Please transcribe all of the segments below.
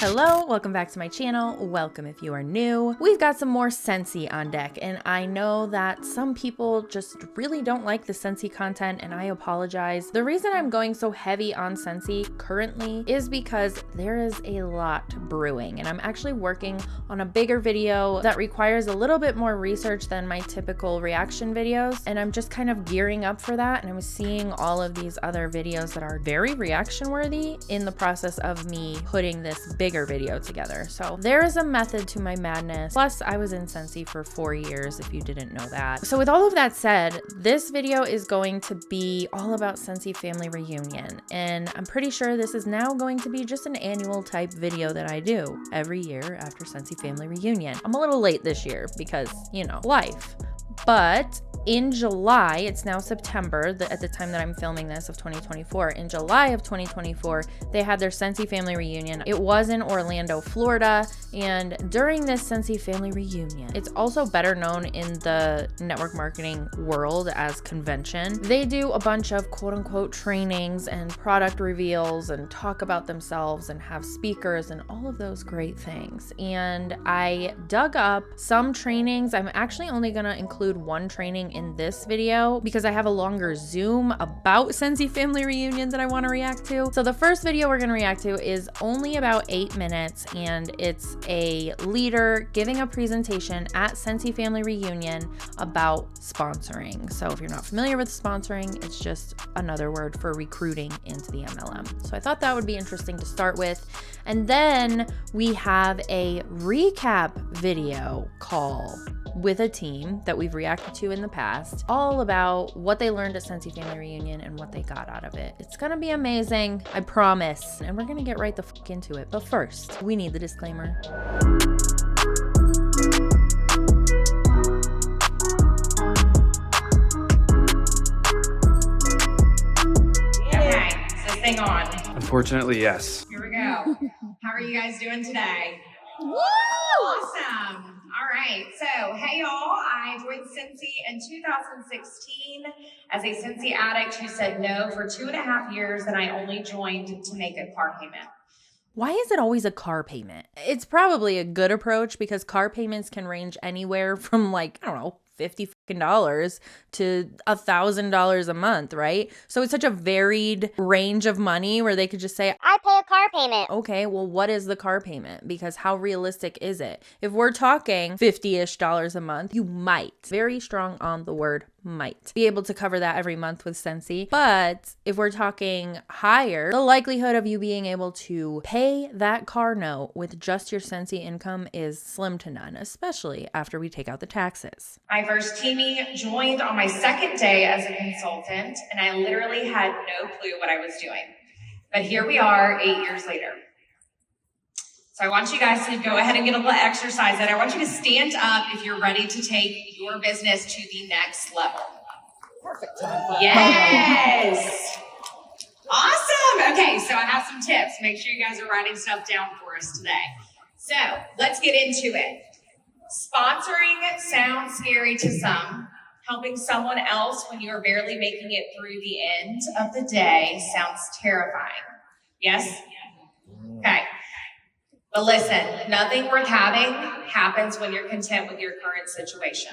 Hello, welcome back to my channel. Welcome if you are new. We've got some more Scentsy on deck, and I know that some people just really don't like the Scentsy content, and I apologize. The reason I'm going so heavy on Scentsy currently is because there is a lot brewing, and I'm actually working on a bigger video that requires a little bit more research than my typical reaction videos, and I'm just kind of gearing up for that, and I was seeing all of these other videos that are very reaction worthy in the process of me putting this bigger video together. So there is a method to my madness. Plus, I was in Scentsy for 4 years, if you didn't know that. So with all of that said, this video is going to be all about Scentsy Family Reunion. And I'm pretty sure this is now going to be just an annual type video that I do every year after Scentsy Family Reunion. I'm a little late this year because, you know, life. But in July, it's now September, at the time that I'm filming this of 2024. In July of 2024, they had their Scentsy Family Reunion. It was in Orlando, Florida. And during this Scentsy Family Reunion, it's also better known in the network marketing world as convention. They do a bunch of quote unquote trainings and product reveals and talk about themselves and have speakers and all of those great things. And I dug up some trainings. I'm actually only gonna include one training in this video because I have a longer Zoom about Scentsy Family Reunion that I want to react to. So the first video we're going to react to is only about 8 minutes, and it's a leader giving a presentation at Scentsy Family Reunion about sponsoring. So if you're not familiar with sponsoring, it's just another word for recruiting into the MLM. So I thought that would be interesting to start with. And then we have a recap video call with a team that we've reacted to in the past, all about what they learned at Scentsy Family Reunion and what they got out of it. It's gonna be amazing, I promise. And we're gonna get right the fuck into it. But first, we need the disclaimer. Okay, is this thing on? Unfortunately, yes. Here we go. How are you guys doing today? Woo! Awesome. All right. So, hey y'all, I joined Scentsy in 2016 as a Scentsy addict who said no for 2.5 years, and I only joined to make a car payment. Why is it always a car payment? It's probably a good approach because car payments can range anywhere from like, I don't know, $50 to $1,000 a month, right? So it's such a varied range of money where they could just say, I pay a car payment. okay, well, what is the car payment? Because how realistic is it? If we're talking $50-ish a month, you might, very strong on the word might, be able to cover that every month with Scentsy. But if we're talking higher, the likelihood of you being able to pay that car note with just your Scentsy income is slim to none, especially after we take out the taxes. My first teamie joined on my second day as a consultant, and I literally had no clue what I was doing. But here we are 8 years later. So I want you guys to go ahead and get a little exercise in. I want you to stand up if you're ready to take your business to the next level. Perfect. Yes. Awesome. Okay, so I have some tips. Make sure you guys are writing stuff down for us today. So let's get into it. Sponsoring sounds scary to some. Helping someone else when you are barely making it through the end of the day sounds terrifying. Yes? Okay. But listen, nothing worth having happens when you're content with your current situation.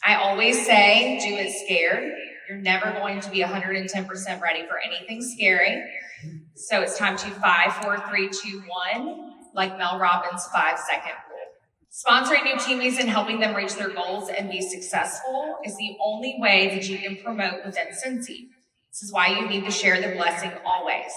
I always say, do it scared. You're never going to be 110% ready for anything scary. So it's time to 5, 4, 3, 2, 1, like Mel Robbins' 5-second rule. Sponsoring new teamies and helping them reach their goals and be successful is the only way that you can promote within Scentsy. This is why you need to share the blessing always.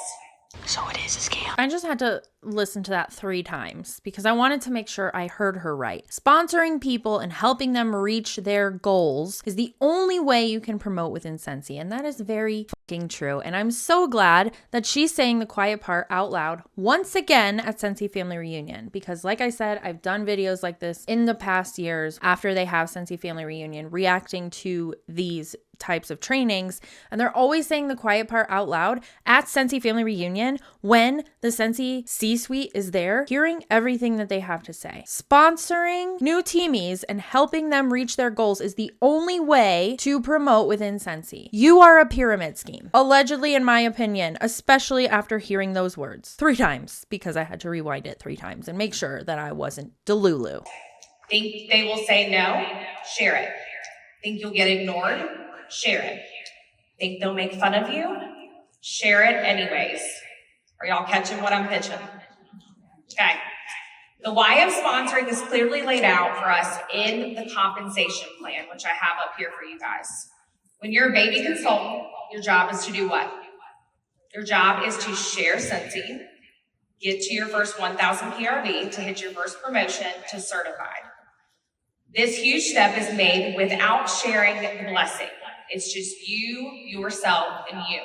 So it is a scam. I just had to listen to that 3 times because I wanted to make sure I heard her right. Sponsoring people and helping them reach their goals is the only way you can promote within Scentsy, and that is very fucking true. And I'm so glad that she's saying the quiet part out loud once again at Scentsy Family Reunion, because like I said, I've done videos like this in the past years after they have Scentsy Family Reunion reacting to these types of trainings, and they're always saying the quiet part out loud at Scentsy Family Reunion when the Scentsy C-suite is there, hearing everything that they have to say. Sponsoring new teamies and helping them reach their goals is the only way to promote within Scentsy. You are a pyramid scheme, allegedly, in my opinion, especially after hearing those words 3 times, because I had to rewind it 3 times and make sure that I wasn't delulu. Think they will say no? Share it. Think you'll get ignored? Share it. Think they'll make fun of you? Share it anyways. Are y'all catching what I'm pitching? Okay. The why of sponsoring is clearly laid out for us in the compensation plan, which I have up here for you guys. When you're a baby consultant, your job is to do what? Your job is to share Scentsy, get to your first 1,000 PRV to hit your first promotion to certified. This huge step is made without sharing the blessing. It's just you, yourself, and you.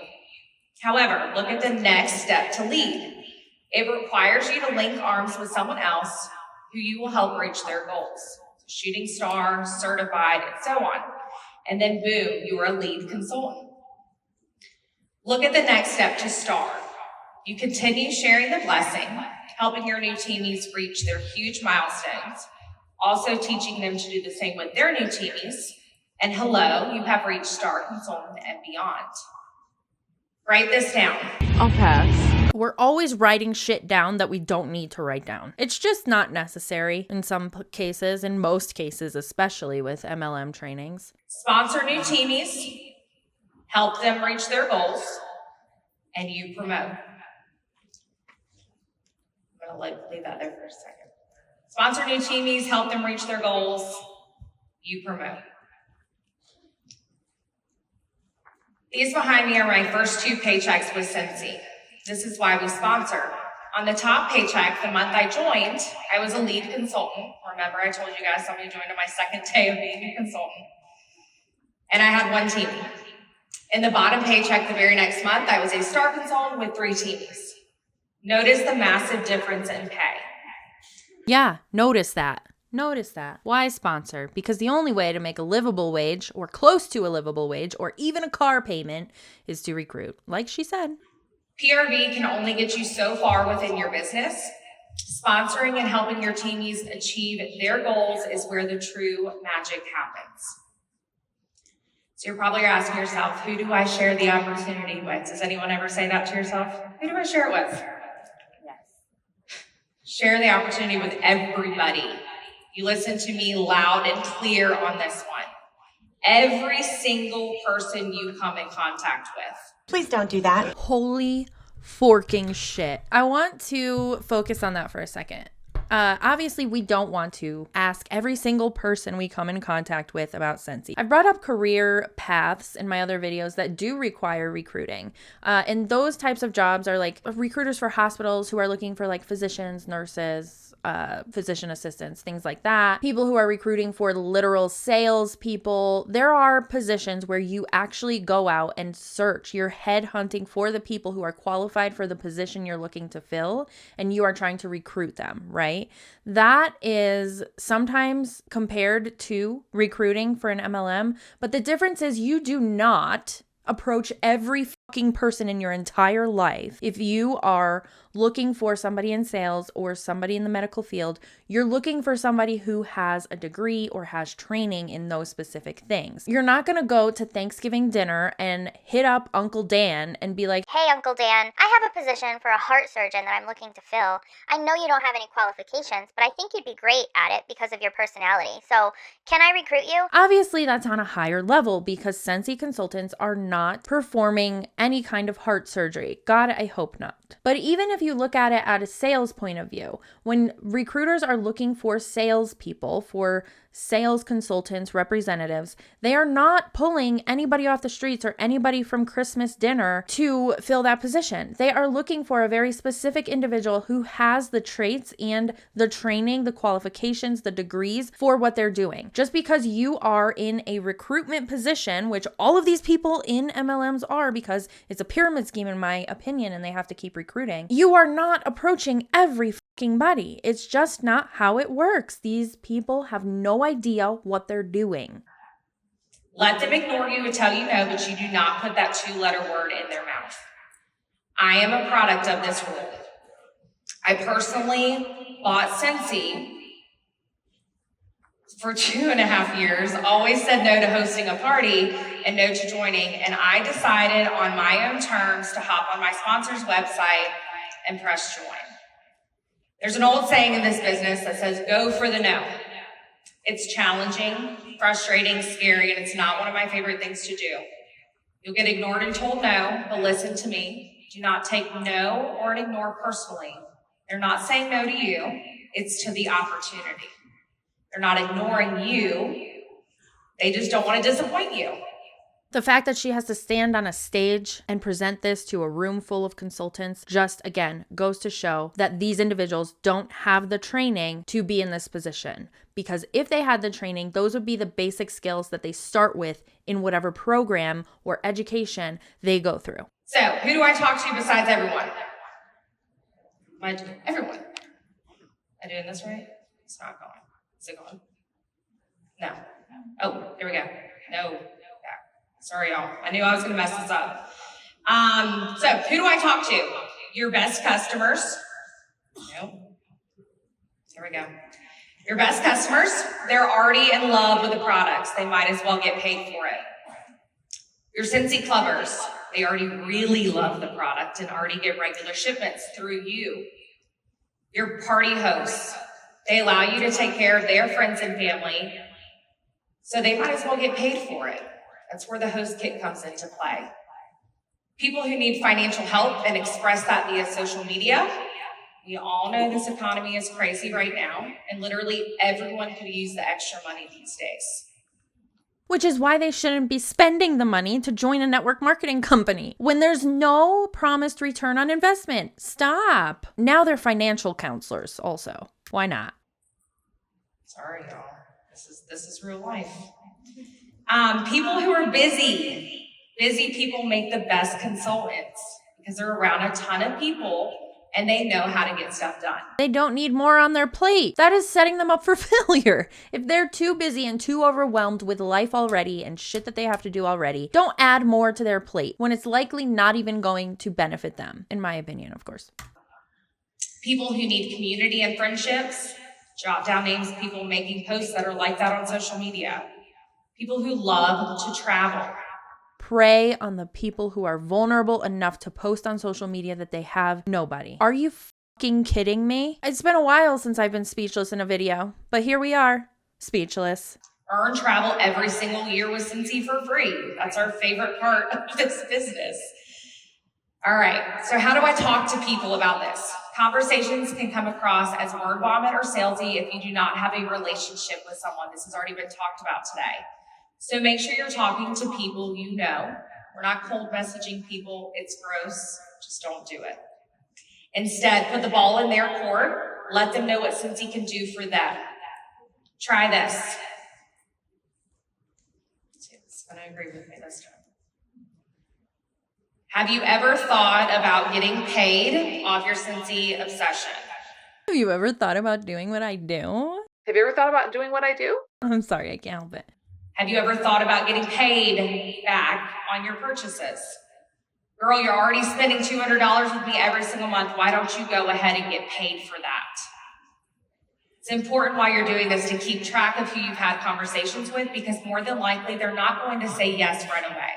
However, look at the next step to lead. It requires you to link arms with someone else who you will help reach their goals. Shooting star, certified, and so on. And then boom, you are a lead consultant. Look at the next step to star. You continue sharing the blessing, helping your new teamies reach their huge milestones, also teaching them to do the same with their new teamies. And hello, you have reached star consultant and beyond. Write this down. I'll pass. We're always writing shit down that we don't need to write down. It's just not necessary in some cases, in most cases, especially with MLM trainings. Sponsor new teamies, help them reach their goals, and you promote. I'm going to leave that there for a second. Sponsor new teamies, help them reach their goals, you promote. These behind me are my first 2 paychecks with Scentsy. This is why we sponsor. On the top paycheck, the month I joined, I was a lead consultant. Remember, I told you guys somebody joined on my second day of being a consultant. And I had 1 teamie. In the bottom paycheck the very next month, I was a star consultant with 3 teamies. Notice the massive difference in pay. Yeah, notice that. Notice that. Why sponsor? Because the only way to make a livable wage or close to a livable wage or even a car payment is to recruit, like she said. PRV can only get you so far within your business. Sponsoring and helping your teamies achieve their goals is where the true magic happens. So you're probably asking yourself, who do I share the opportunity with? Does anyone ever say that to yourself? Who do I share it with? Yes. Share the opportunity with everybody. You listen to me loud and clear on this one. Every single person you come in contact with. Please don't do that. Holy forking shit. I want to focus on that for a second. Obviously, we don't want to ask every single person we come in contact with about Scentsy. I've brought up career paths in my other videos that do require recruiting. And those types of jobs are like recruiters for hospitals who are looking for like physicians, nurses, physician assistants, things like that. People who are recruiting for literal sales people. There are positions where you actually go out and search. You're headhunting for the people who are qualified for the position you're looking to fill, and you are trying to recruit them, right? That is sometimes compared to recruiting for an MLM, but the difference is you do not approach every fucking person in your entire life. If you are looking for somebody in sales or somebody in the medical field, you're looking for somebody who has a degree or has training in those specific things. You're not going to go to Thanksgiving dinner and hit up Uncle Dan and be like, Hey, Uncle Dan, I have a position for a heart surgeon that I'm looking to fill. I know you don't have any qualifications, but I think you'd be great at it because of your personality. So can I recruit you? Obviously, that's on a higher level because Scentsy consultants are not performing any kind of heart surgery. God, I hope not. But even if you look at it at a sales point of view, when recruiters are looking for salespeople, for sales consultants, representatives, they are not pulling anybody off the streets or anybody from Christmas dinner to fill that position. They are looking for a very specific individual who has the traits and the training, the qualifications, the degrees for what they're doing. Just because you are in a recruitment position, which all of these people in MLMs are because it's a pyramid scheme in my opinion and they have to keep recruiting, you are not approaching every fucking buddy. It's just not how it works. These people have no idea what they're doing. Let them ignore you and tell you no, but you do not put that 2-letter word in their mouth. I am a product of this rule. I personally bought Scentsy for 2.5 years, always said no to hosting a party and no to joining, and I decided on my own terms to hop on my sponsor's website and press join. There's an old saying in this business that says, go for the no. It's challenging, frustrating, scary, and it's not one of my favorite things to do. You'll get ignored and told no, but listen to me. Do not take no or ignore personally. They're not saying no to you, it's to the opportunity. They're not ignoring you, they just don't want to disappoint you. The fact that she has to stand on a stage and present this to a room full of consultants just, again, goes to show that these individuals don't have the training to be in this position. Because if they had the training, those would be the basic skills that they start with in whatever program or education they go through. So, who do I talk to besides everyone? Everyone. Am I doing this right? It's not going. Is it going? No. Oh, there we go. No. Sorry, y'all. I knew I was going to mess this up. So, who do I talk to? Your best customers. No. There we go. Your best customers. They're already in love with the products. They might as well get paid for it. Your Scentsy clubbers. They already really love the product and already get regular shipments through you. Your party hosts. They allow you to take care of their friends and family, so they might as well get paid for it. That's where the host kit comes into play. People who need financial help and express that via social media. We all know this economy is crazy right now, and literally everyone could use the extra money these days. Which is why they shouldn't be spending the money to join a network marketing company when there's no promised return on investment. Stop. Now they're financial counselors also. Why not? Sorry, y'all. This is real life. People who are busy. Busy people make the best consultants because they're around a ton of people and they know how to get stuff done. They don't need more on their plate. That is setting them up for failure. If they're too busy and too overwhelmed with life already and shit that they have to do already, don't add more to their plate when it's likely not even going to benefit them, in my opinion, of course. People who need community and friendships. Jot down names of people making posts that are like that on social media. People who love to travel. Prey on the people who are vulnerable enough to post on social media that they have nobody. Are you fucking kidding me? It's been a while since I've been speechless in a video, but here we are, speechless. Earn travel every single year with Scentsy for free. That's our favorite part of this business. All right, so how do I talk to people about this? Conversations can come across as word vomit or salesy if you do not have a relationship with someone. This has already been talked about today. So make sure you're talking to people you know. We're not cold messaging people. It's gross. Just don't do it. Instead, put the ball in their court. Let them know what Scentsy can do for them. Try this. It's going to agree with me this time. Have you ever thought about getting paid off your Scentsy obsession? Have you ever thought about doing what I do? Have you ever thought about doing what I do? I'm sorry, I can't help it. Have you ever thought about getting paid back on your purchases? Girl, you're already spending $200 with me every single month. Why don't you go ahead and get paid for that? It's important while you're doing this to keep track of who you've had conversations with, because more than likely they're not going to say yes right away.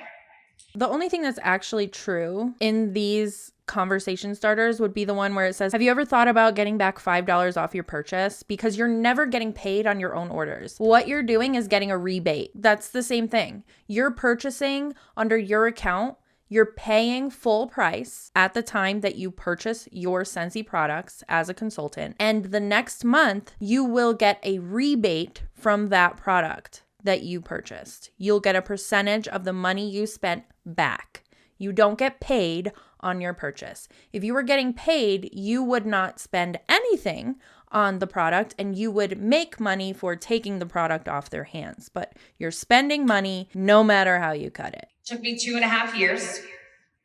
The only thing that's actually true in these conversation starters would be the one where it says, have you ever thought about getting back $5 off your purchase? Because you're never getting paid on your own orders. What you're doing is getting a rebate. That's the same thing. You're purchasing under your account. You're paying full price at the time that you purchase your Scentsy products as a consultant. And the next month, you will get a rebate from that product that you purchased. You'll get a percentage of the money you spent back. You don't get paid on your purchase. If you were getting paid, you would not spend anything on the product and you would make money for taking the product off their hands. But you're spending money no matter how you cut it. Took me 2.5 years.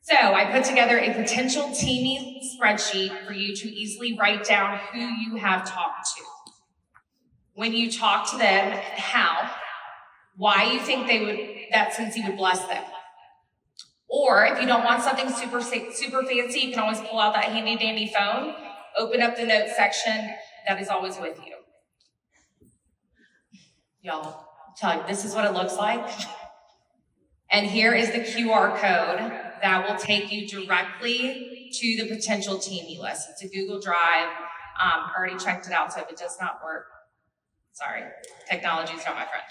So I put together a potential teamy spreadsheet for you to easily write down who you have talked to. When you talk to them, how, why you think that Scentsy would bless them. Or if you don't want something super fancy, you can always pull out that handy dandy phone, open up the notes section that is always with you. Y'all, I'm telling you, this is what it looks like. And here is the QR code that will take you directly to the potential teamie list. It's a Google Drive. I already checked it out, so if it does not work, sorry, technology is not my friend.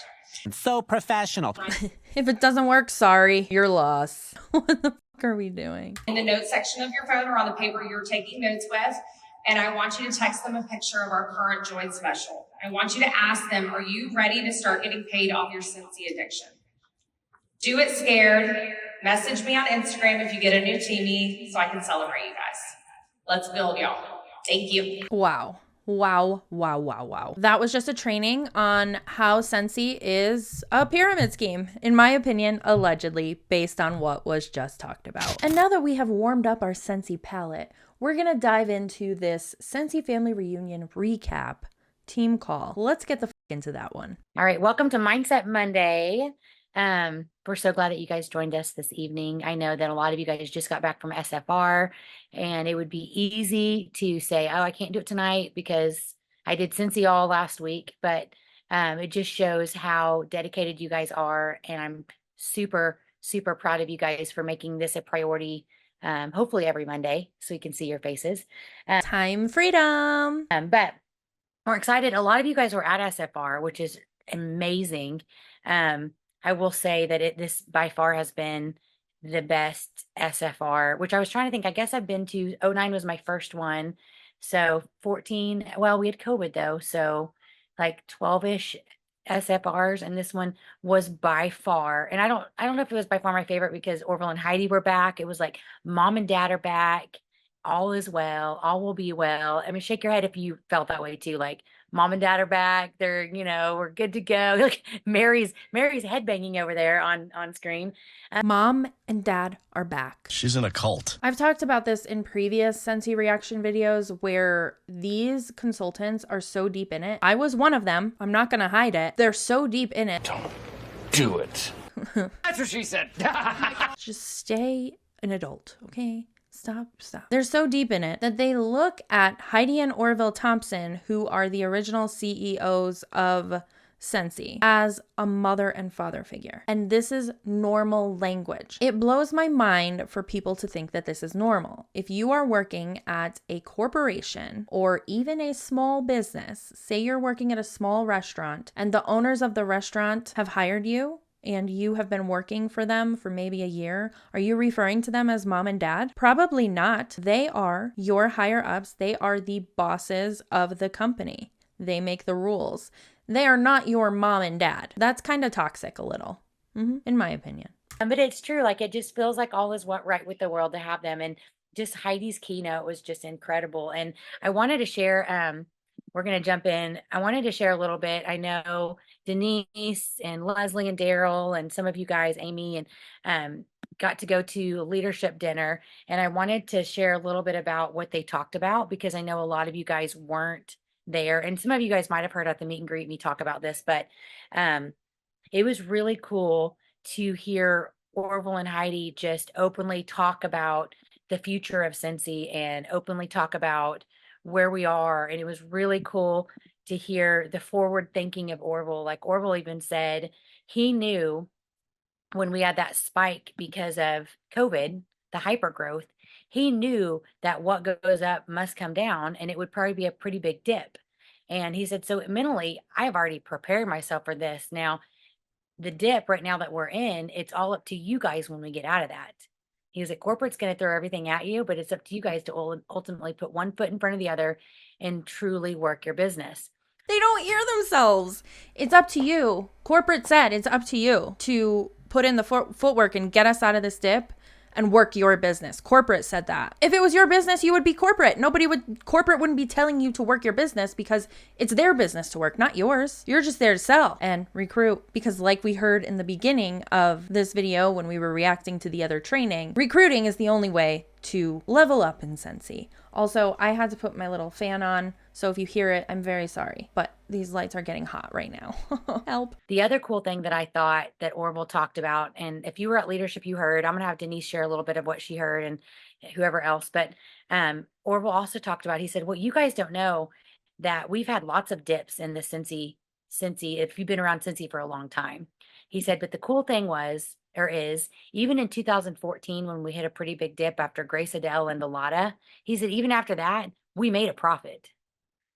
So professional. If it doesn't work, sorry, you're lost. What the fuck are we doing? In the notes section of your phone or on the paper you're taking notes with, and I want you to text them a picture of our current joint special. I want you to ask them, are you ready to start getting paid off your Scentsy addiction? Do it scared. Message me on Instagram if you get a new teamie so I can celebrate you guys. Let's build, y'all. Thank you. Wow. Wow, wow, wow, wow. That was just a training on how Scentsy is a pyramid scheme, in my opinion, allegedly, based on what was just talked about. And now that we have warmed up our Scentsy palette, we're gonna dive into this Scentsy Family Reunion recap team call. Let's get the f into that one. All right, welcome to Mindset Monday. We're so glad that you guys joined us this evening. I know that a lot of you guys just got back from SFR, and it would be easy to say, oh, I can't do it tonight because I did Scentsy all last week, but it just shows how dedicated you guys are, and I'm super, super proud of you guys for making this a priority, hopefully every Monday, so we can see your faces. Time freedom. But we're excited. A lot of you guys were at SFR, which is amazing. I will say that this by far has been the best SFR, which I was trying to think. I guess I've been to, 09 was my first one. So 14, well, we had COVID though. So like 12-ish SFRs. And this one was by far, and I don't know if it was by far my favorite because Orville and Heidi were back. It was like mom and dad are back. All is well. All will be well. I mean, shake your head if you felt that way too. Like mom and dad are back. They're, we're good to go. Like Mary's headbanging over there on screen. Mom and dad are back. She's in a cult. I've talked about this in previous Scentsy reaction videos where these consultants are so deep in it. I was one of them. I'm not going to hide it. They're so deep in it. Don't do it. That's what she said. Just stay an adult, okay? Stop. They're so deep in it that they look at Heidi and Orville Thompson, who are the original CEOs of Scentsy, as a mother and father figure. And this is normal language. It blows my mind for people to think that this is normal. If you are working at a corporation or even a small business, say you're working at a small restaurant and the owners of the restaurant have hired you, and you have been working for them for maybe a year, are you referring to them as mom and dad? Probably not. They are your higher ups. They are the bosses of the company. They make the rules. They are not your mom and dad. That's kind of toxic a little, in my opinion. But it's true. Like it just feels like all is right with the world to have them. And just Heidi's keynote was just incredible. And I wanted to share, we're going to jump in. I wanted to share a little bit. I know Denise and Leslie and Daryl and some of you guys, Amy, and got to go to a leadership dinner. And I wanted to share a little bit about what they talked about because I know a lot of you guys weren't there. And some of you guys might have heard at the meet and greet me talk about this, but it was really cool to hear Orville and Heidi just openly talk about the future of Scentsy and openly talk about where we are. And it was really cool to hear the forward thinking of Orville. Like Orville even said he knew when we had that spike because of COVID, the hyper growth, he knew that what goes up must come down and it would probably be a pretty big dip. And he said, so mentally, I've already prepared myself for this. Now, the dip right now that we're in, it's all up to you guys when we get out of that. He was like, corporate's going to throw everything at you, but it's up to you guys to ultimately put one foot in front of the other and truly work your business. They don't hear themselves. It's up to you. Corporate said it's up to you to put in the footwork and get us out of this dip and work your business. Corporate said that. If it was your business, you would be corporate. Corporate wouldn't be telling you to work your business because it's their business to work, not yours. You're just there to sell and recruit because like we heard in the beginning of this video when we were reacting to the other training, recruiting is the only way to level up in Scentsy. Also, I had to put my little fan on, so if you hear it, I'm very sorry, but these lights are getting hot right now. Help. The other cool thing that I thought that Orville talked about, and if you were at leadership, you heard, I'm going to have Denise share a little bit of what she heard and whoever else, but Orville also talked about, he said, well, you guys don't know that we've had lots of dips in the Scentsy, if you've been around Scentsy for a long time. He said, but the cool thing was, or is, even in 2014, when we hit a pretty big dip after Grace Adele and the Lotta, he said, even after that, we made a profit.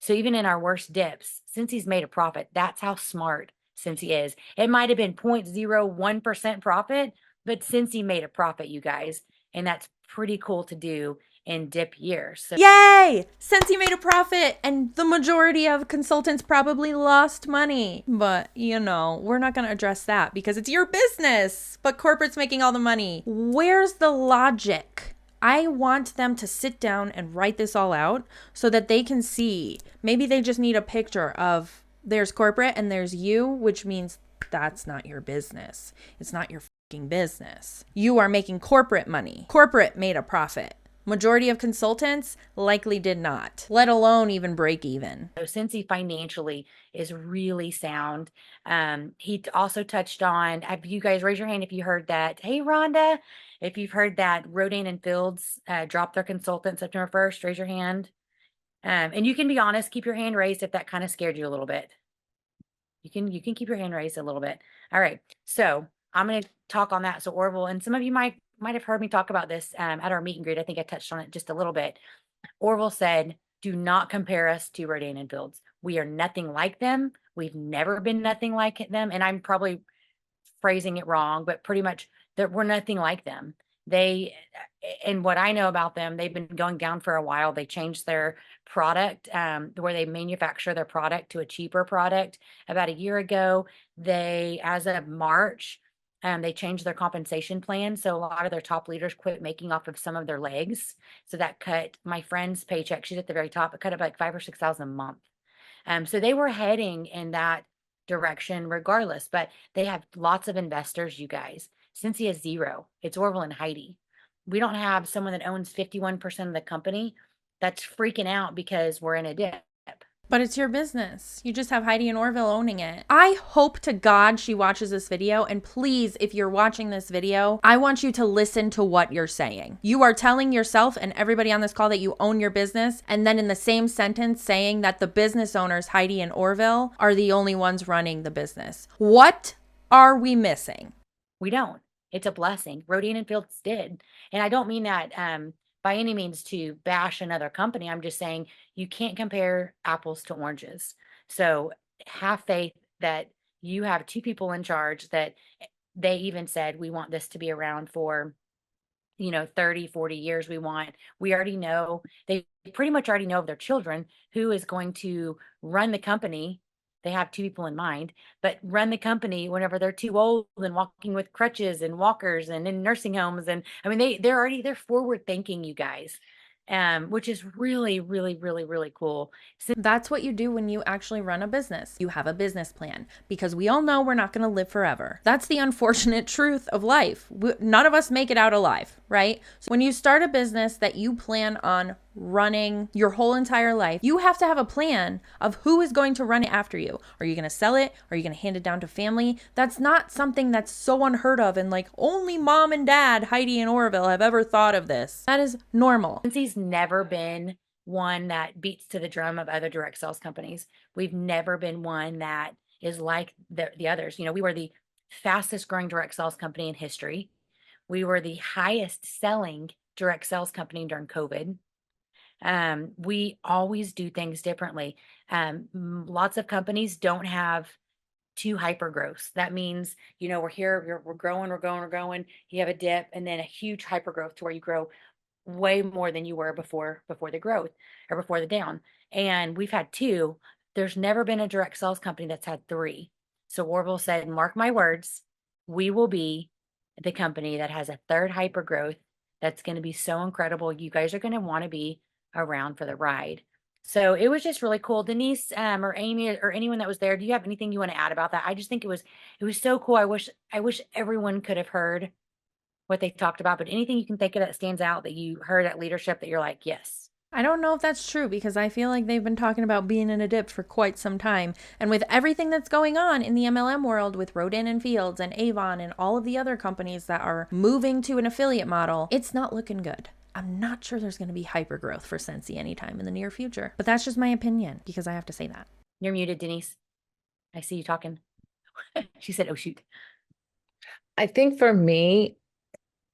So even in our worst dips, Scentsy made a profit. That's how smart Scentsy is. It might have been 0.01% profit, but Scentsy made a profit, you guys. And that's pretty cool to do in dip years. So yay! Scentsy made a profit, and the majority of consultants probably lost money. But, you know, we're not going to address that because it's your business, but corporate's making all the money. Where's the logic? I want them to sit down and write this all out so that they can see. Maybe they just need a picture of there's corporate and there's you, which means that's not your business. It's not your fucking business. You are making corporate money. Corporate made a profit. Majority of consultants likely did not, let alone even break even. So Scentsy financially is really sound. He also touched on, have you guys raise your hand if you heard that? Hey, Rhonda, if you've heard that Rodan and Fields dropped their consultant September 1st, raise your hand. And you can be honest, keep your hand raised if that kind of scared you a little bit. You can keep your hand raised a little bit. All right. So I'm going to talk on that. So Orville, and some of you might have heard me talk about this at our meet and greet. I think I touched on it just a little bit. Orville said, do not compare us to Rodan and Fields. We are nothing like them. We've never been nothing like them. And I'm probably phrasing it wrong, but pretty much that we're nothing like them. And what I know about them, they've been going down for a while. They changed their product, where they manufacture their product to a cheaper product about a year ago. As of March, they changed their compensation plan. So a lot of their top leaders quit making off of some of their legs. So that cut my friend's paycheck. She's at the very top. It cut up like $5,000 or $6,000 a month. So they were heading in that direction regardless, but they have lots of investors, you guys. Since he has zero, it's Orville and Heidi. We don't have someone that owns 51% of the company that's freaking out because we're in a dip. But it's your business. You just have Heidi and Orville owning it. I hope to God she watches this video. And please, if you're watching this video, I want you to listen to what you're saying. You are telling yourself and everybody on this call that you own your business. And then in the same sentence saying that the business owners, Heidi and Orville, are the only ones running the business. What are we missing? We don't. It's a blessing. Rodan and Fields did. And I don't mean that by any means to bash another company. I'm just saying you can't compare apples to oranges. So have faith that you have two people in charge that they even said, we want this to be around for, 30, 40 years. We already know, they pretty much already know of their children who is going to run the company. They have two people in mind, but run the company whenever they're too old and walking with crutches and walkers and in nursing homes. And I mean, they're forward thinking, you guys, which is really, really, really, really cool. That's what you do when you actually run a business. You have a business plan because we all know we're not going to live forever. That's the unfortunate truth of life. None of us make it out alive, right? So when you start a business that you plan on running your whole entire life, you have to have a plan of who is going to run it after you. Are you going to sell it? Are you going to hand it down to family? That's not something that's so unheard of and like only mom and dad, Heidi and Orville, have ever thought of this. That is normal. Scentsy never been one that beats to the drum of other direct sales companies. We've never been one that is like the others. We were the fastest growing direct sales company in history. We were the highest selling direct sales company during COVID. We always do things differently. Lots of companies don't have two hyper growths. That means, we're here, we're growing. You have a dip and then a huge hyper growth to where you grow way more than you were before the growth or before the down. And we've had two. There's never been a direct sales company that's had three. So Orville said, mark my words, we will be the company that has a third hyper growth. That's going to be so incredible. You guys are going to want to be around for the ride. So it was just really cool. Denise, or Amy or anyone that was there, do you have anything you want to add about that? I just think it was so cool. I wish everyone could have heard what they talked about, but anything you can think of that stands out that you heard at leadership that you're like, yes. I don't know if that's true because I feel like they've been talking about being in a dip for quite some time. And with everything that's going on in the MLM world with Rodin and Fields and Avon and all of the other companies that are moving to an affiliate model, it's not looking good. I'm not sure there's going to be hyper growth for Scentsy anytime in the near future. But that's just my opinion because I have to say that. You're muted, Denise. I see you talking. She said, oh, shoot. I think for me,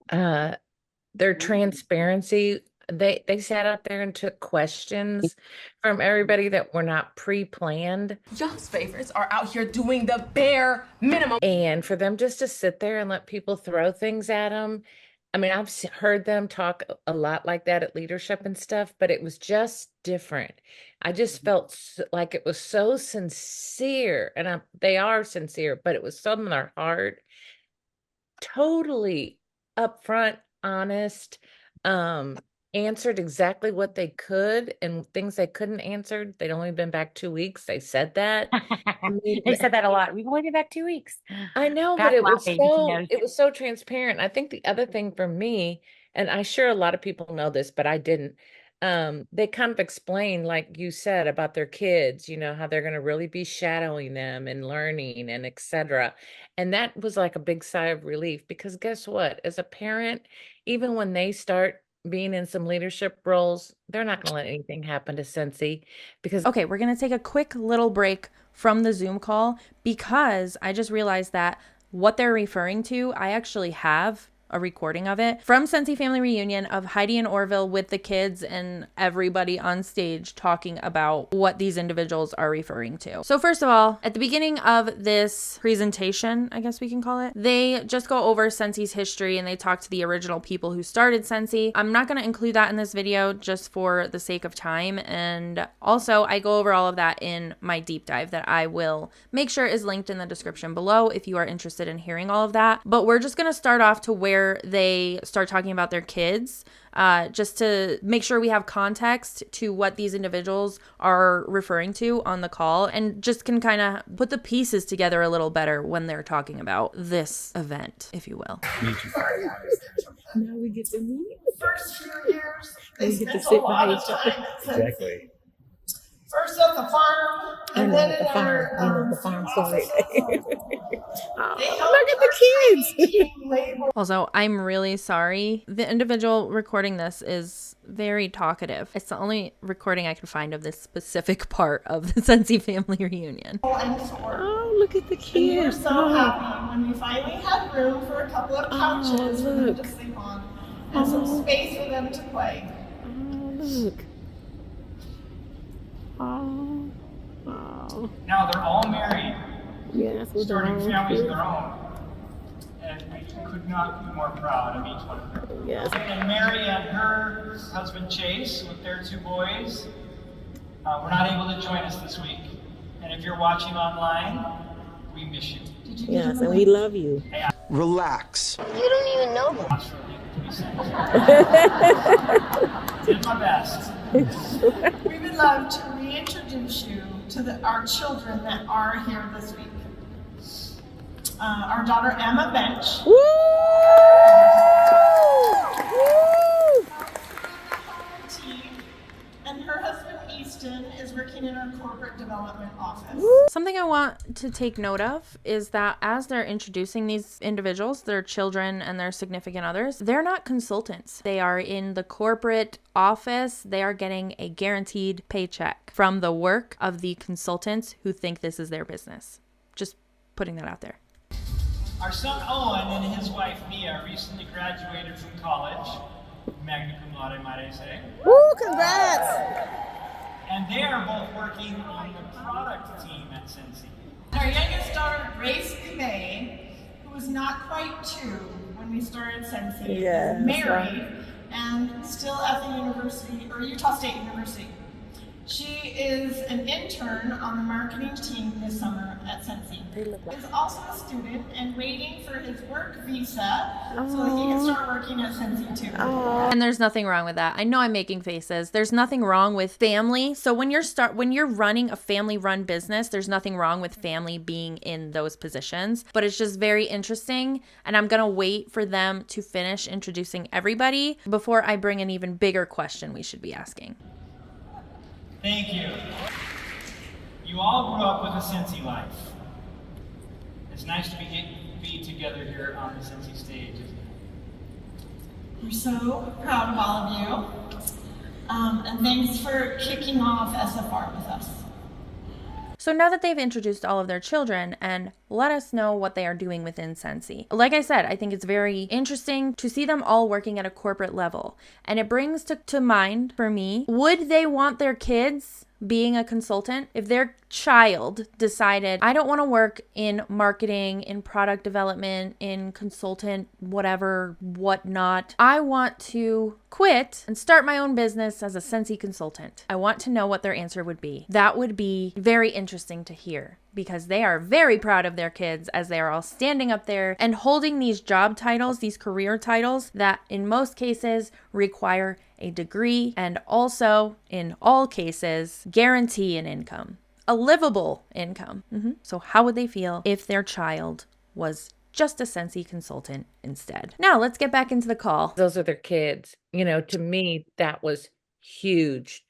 their transparency, they sat out there and took questions from everybody that were not pre-planned. Y'all's favorites are out here doing the bare minimum. And for them just to sit there and let people throw things at them. I mean, I've heard them talk a lot like that at leadership and stuff, but it was just different. I just felt like it was so sincere, and they are sincere, but it was so in their heart, totally upfront, honest, answered exactly what they could, and things they couldn't answer. They'd only been back 2 weeks. They said that. They said that a lot. We've only been back 2 weeks. I know, Pat's but it was laughing because he knows. it was so transparent. I think the other thing for me, and I'm sure a lot of people know this, but I didn't. They kind of explained, like you said, about their kids, you know, how they're going to really be shadowing them and learning and etc. And that was like a big sigh of relief because guess what? As a parent, even when they start being in some leadership roles, they're not going to let anything happen to Scentsy because Okay, we're going to take a quick little break from the Zoom call because I just realized that what they're referring to, I actually have a recording of it from Scentsy Family Reunion of Heidi and Orville with the kids and everybody on stage talking about what these individuals are referring to. So first of all, at the beginning of this presentation, I guess we can call it, they just go over Scentsy's history and they talk to the original people who started Scentsy. I'm not going to include that in this video just for the sake of time. And also I go over all of that in my deep dive that I will make sure is linked in the description below if you are interested in hearing all of that. But we're just going to start off to where they start talking about their kids, just to make sure we have context to what these individuals are referring to on the call and just can kind of put the pieces together a little better when they're talking about this event, if you will. Now we get to meet. First few years, they spent a lot of time. Exactly. First at the farm, and then in our the farm story. look at the kids. Also, I'm really sorry. The individual recording this is very talkative. It's the only recording I could find of this specific part of the Scentsy Family Reunion. Oh, look at the kids. We were so happy when we finally had room for a couple of couches for them to sleep on and some space for them to play. Oh, look. Oh. Now they're all married, Yes, starting families of their own. And we could not be more proud of each one of them. Yes. And Mary and her husband Chase, with their 2 boys, were not able to join us this week. And if you're watching online, we miss you. Yes, and we love you. Relax. You don't even know them. Did my best. We would love to reintroduce you to our children that are here this week. Our daughter Emma Bench. Woo! And her husband Easton is working in our corporate development office. Something I want to take note of is that as they're introducing these individuals, their children and their significant others, they're not consultants. They are in the corporate office. They are getting a guaranteed paycheck from the work of the consultants who think this is their business. Just putting that out there. Our son Owen and his wife Mia recently graduated from college, magna cum laude, might I say. Woo, congrats! And they are both working on the product team at Scentsy. Our youngest daughter, Grace May, who was not quite 2 when we started Scentsy, Yes, is married and still at the university, or Utah State University. She is an intern on the marketing team this summer at Scentsy. He's also a student and waiting for his work visa so that he can start working at Scentsy too. And there's nothing wrong with that. I know I'm making faces. There's nothing wrong with family. So when you're running a family-run business, there's nothing wrong with family being in those positions. But it's just very interesting, and I'm gonna wait for them to finish introducing everybody before I bring an even bigger question we should be asking. Thank you. You all grew up with a Scentsy life. It's nice to be together here on the Scentsy stage, isn't it? We're so proud of all of you. And thanks for kicking off SFR with us. So now that they've introduced all of their children and let us know what they are doing within Scentsy. Like I said, I think it's very interesting to see them all working at a corporate level. And it brings to mind for me, would they want their kids being a consultant? If their child decided, I don't want to work in marketing, in product development, in consultant, whatever, whatnot. I want to quit and start my own business as a Scentsy consultant. I want to know what their answer would be. That would be very interesting to hear, because they are very proud of their kids as they are all standing up there and holding these job titles, these career titles that in most cases require a degree and also, in all cases, guarantee an income, a livable income. So how would they feel if their child was just a Scentsy consultant instead? Now let's get back into the call. Those are their kids. You know, to me, that was huge,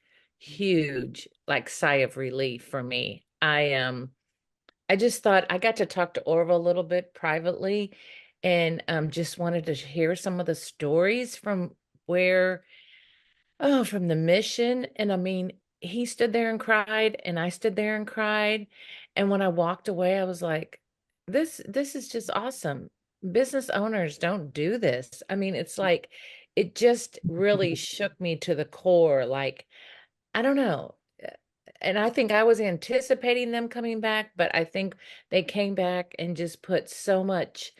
like sigh of relief for me. I just thought I got to talk to Orville a little bit privately, and just wanted to hear some of the stories from from the mission. And I mean, he stood there and cried, and I stood there and cried. And when I walked away, I was like, this is just awesome. Business owners don't do this. I mean, it's like, it just really shook me to the core. Like, I don't know. And I think I was anticipating them coming back, but I think they came back and just put so much,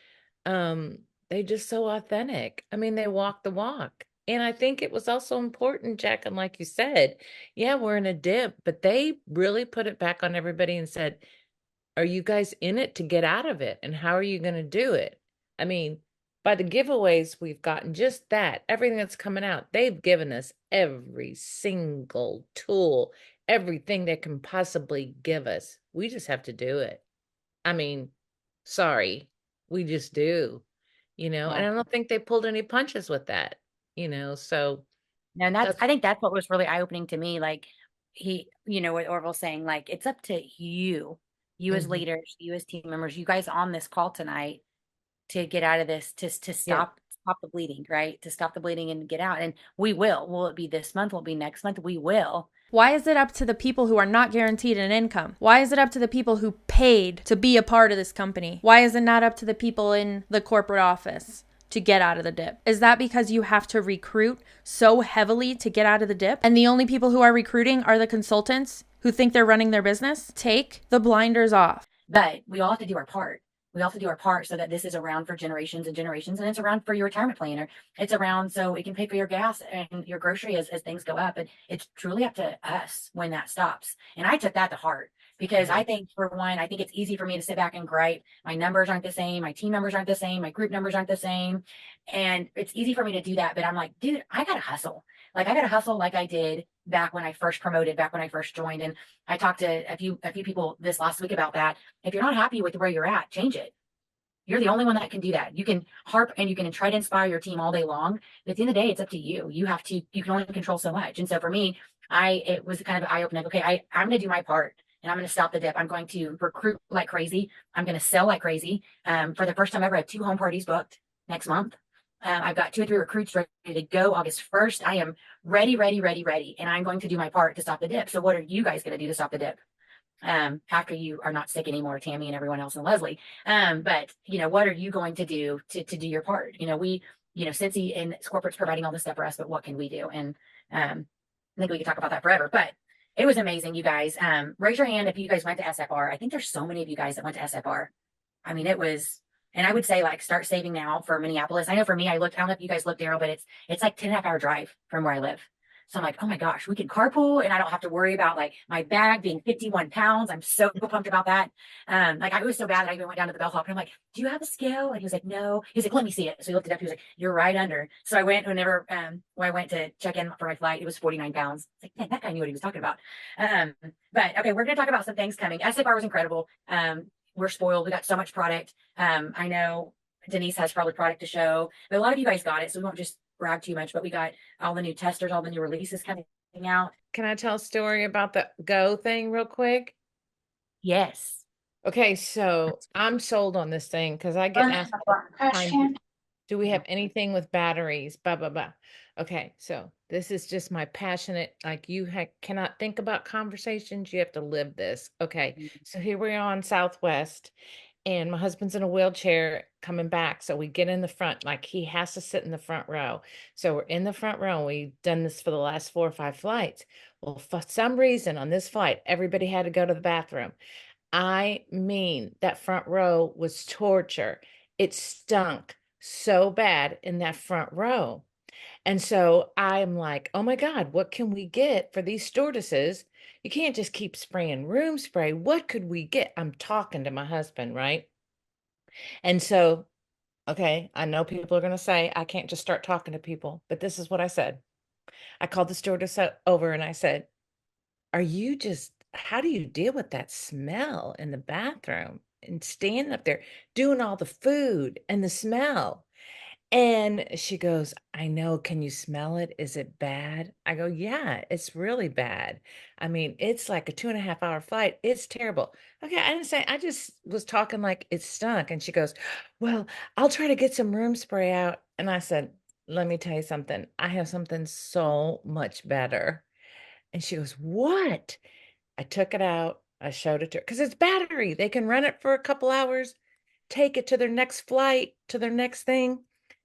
they just so authentic. I mean, they walk the walk. And I think it was also important, Jack, and like you said, yeah, we're in a dip, but they really put it back on everybody and said, are you guys in it to get out of it? And how are you going to do it? I mean, by the giveaways we've gotten, just that, everything that's coming out, they've given us every single tool, everything they can possibly give us. We just have to do it. I mean, sorry, we just do, and I don't think they pulled any punches with that, so. No, and I think that's what was really eye-opening to me. Like what Orville's saying, like, it's up to you as leaders, you as team members, you guys on this call tonight to get out of this, to stop the bleeding, right? To stop the bleeding and get out. And we will. Will it be this month? Will it be next month? We will. Why is it up to the people who are not guaranteed an income? Why is it up to the people who paid to be a part of this company? Why is it not up to the people in the corporate office to get out of the dip? Is that because you have to recruit so heavily to get out of the dip? And the only people who are recruiting are the consultants who think they're running their business? Take the blinders off. But we all have to do our part. We all have to do our part so that this is around for generations and generations, and it's around for your retirement planner. It's around so it can pay for your gas and your grocery as things go up. And it's truly up to us when that stops. And I took that to heart, because I think, for one, I think it's easy for me to sit back and gripe. My numbers aren't the same. My team members aren't the same. My group numbers aren't the same. And it's easy for me to do that. But I'm like, dude, I got to hustle. Like, I got to hustle like I did back when I first promoted, back when I first joined. And I talked to a few people this last week about that. If you're not happy with where you're at, change it. You're the only one that can do that. You can harp and you can try to inspire your team all day long. But at the end of the day, it's up to you. You can only control so much. And so for me, it was kind of an eye-opening. Okay, I'm going to do my part, and I'm going to stop the dip. I'm going to recruit like crazy. I'm going to sell like crazy. For the first time ever, I have 2 home parties booked next month. I've got 2 or 3 recruits ready to go August 1st. I am ready. And I'm going to do my part to stop the dip. So what are you guys going to do to stop the dip? After you are not sick anymore, Tammy and everyone else and Leslie. But what are you going to do to do your part? Scentsy and corporate's providing all this stuff for us, but what can we do? And I think we could talk about that forever, but it was amazing, you guys. Raise your hand if you guys went to SFR. I think there's so many of you guys that went to SFR. I mean, it was, and I would say, like, start saving now for Minneapolis. I know for me, I don't know if you guys looked, Daryl, but it's like 10.5 hour drive from where I live. So I'm like, oh my gosh, we can carpool and I don't have to worry about like my bag being 51 pounds. I'm so pumped about that. Like I was so bad that I even went down to the bellhop and I'm like, do you have a scale? And he was like, no. He's like, let me see it. So he looked it up. He was like, you're right under. So I went when I went to check in for my flight, it was 49 pounds. It's like, man, that guy knew what he was talking about. But okay, we're going to talk about some things coming. SFR was incredible. We're spoiled. We got so much product. I know Denise has probably product to show, but a lot of you guys got it. So we won't just brag too much, but we got all the new testers, all the new releases coming out. Can I tell a story about the Go thing real quick? Yes. Okay, so I'm sold on this thing because I get asked all the time, do we have anything with batteries? Blah, blah, blah. Okay, so this is just my passionate, like you cannot think about conversations. You have to live this. Okay, so here we are on Southwest and my husband's in a wheelchair coming back. So we get in the front, like he has to sit in the front row. So we're in the front row. And we've done this for the last 4 or 5 flights. Well, for some reason on this flight, everybody had to go to the bathroom. I mean, that front row was torture. It stunk so bad in that front row. And so I'm like, oh my God, what can we get for these stewardesses? You can't just keep spraying room spray. What could we get? I'm talking to my husband, right? And so, okay, I know people are going to say, I can't just start talking to people, but this is what I said. I called the stewardess over and I said, how do you deal with that smell in the bathroom and standing up there doing all the food and the smell? And she goes, I know. Can you smell it? Is it bad? I go, yeah, it's really bad. I mean, it's like a 2.5 hour flight. It's terrible. Okay. I didn't say, I just was talking like it stunk. And she goes, well, I'll try to get some room spray out. And I said, let me tell you something. I have something so much better. And she goes, what? I took it out. I showed it to her because it's battery. They can run it for a couple hours, take it to their next flight, to their next thing.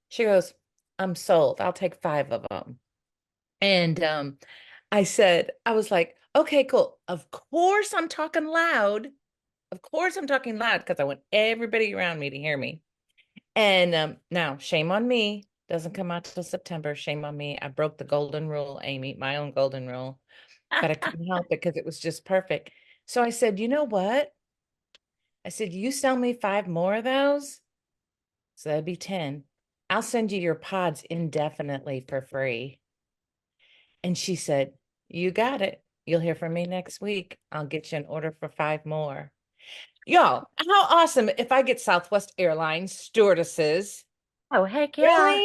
She goes, I'm sold. I'll take 5 of them. And I was like, okay, cool. Of course I'm talking loud. Of course I'm talking loud because I want everybody around me to hear me. And now shame on me. Doesn't come out till September. Shame on me. I broke the golden rule, Amy, my own golden rule. But I couldn't help it because it was just perfect. So I said, you know what? I said, you sell me 5 more of those. So that'd be 10. I'll send you your pods indefinitely for free. And she said, you got it. You'll hear from me next week. I'll get you an order for 5 more. Y'all, how awesome if I get Southwest Airlines stewardesses. Oh, heck yeah.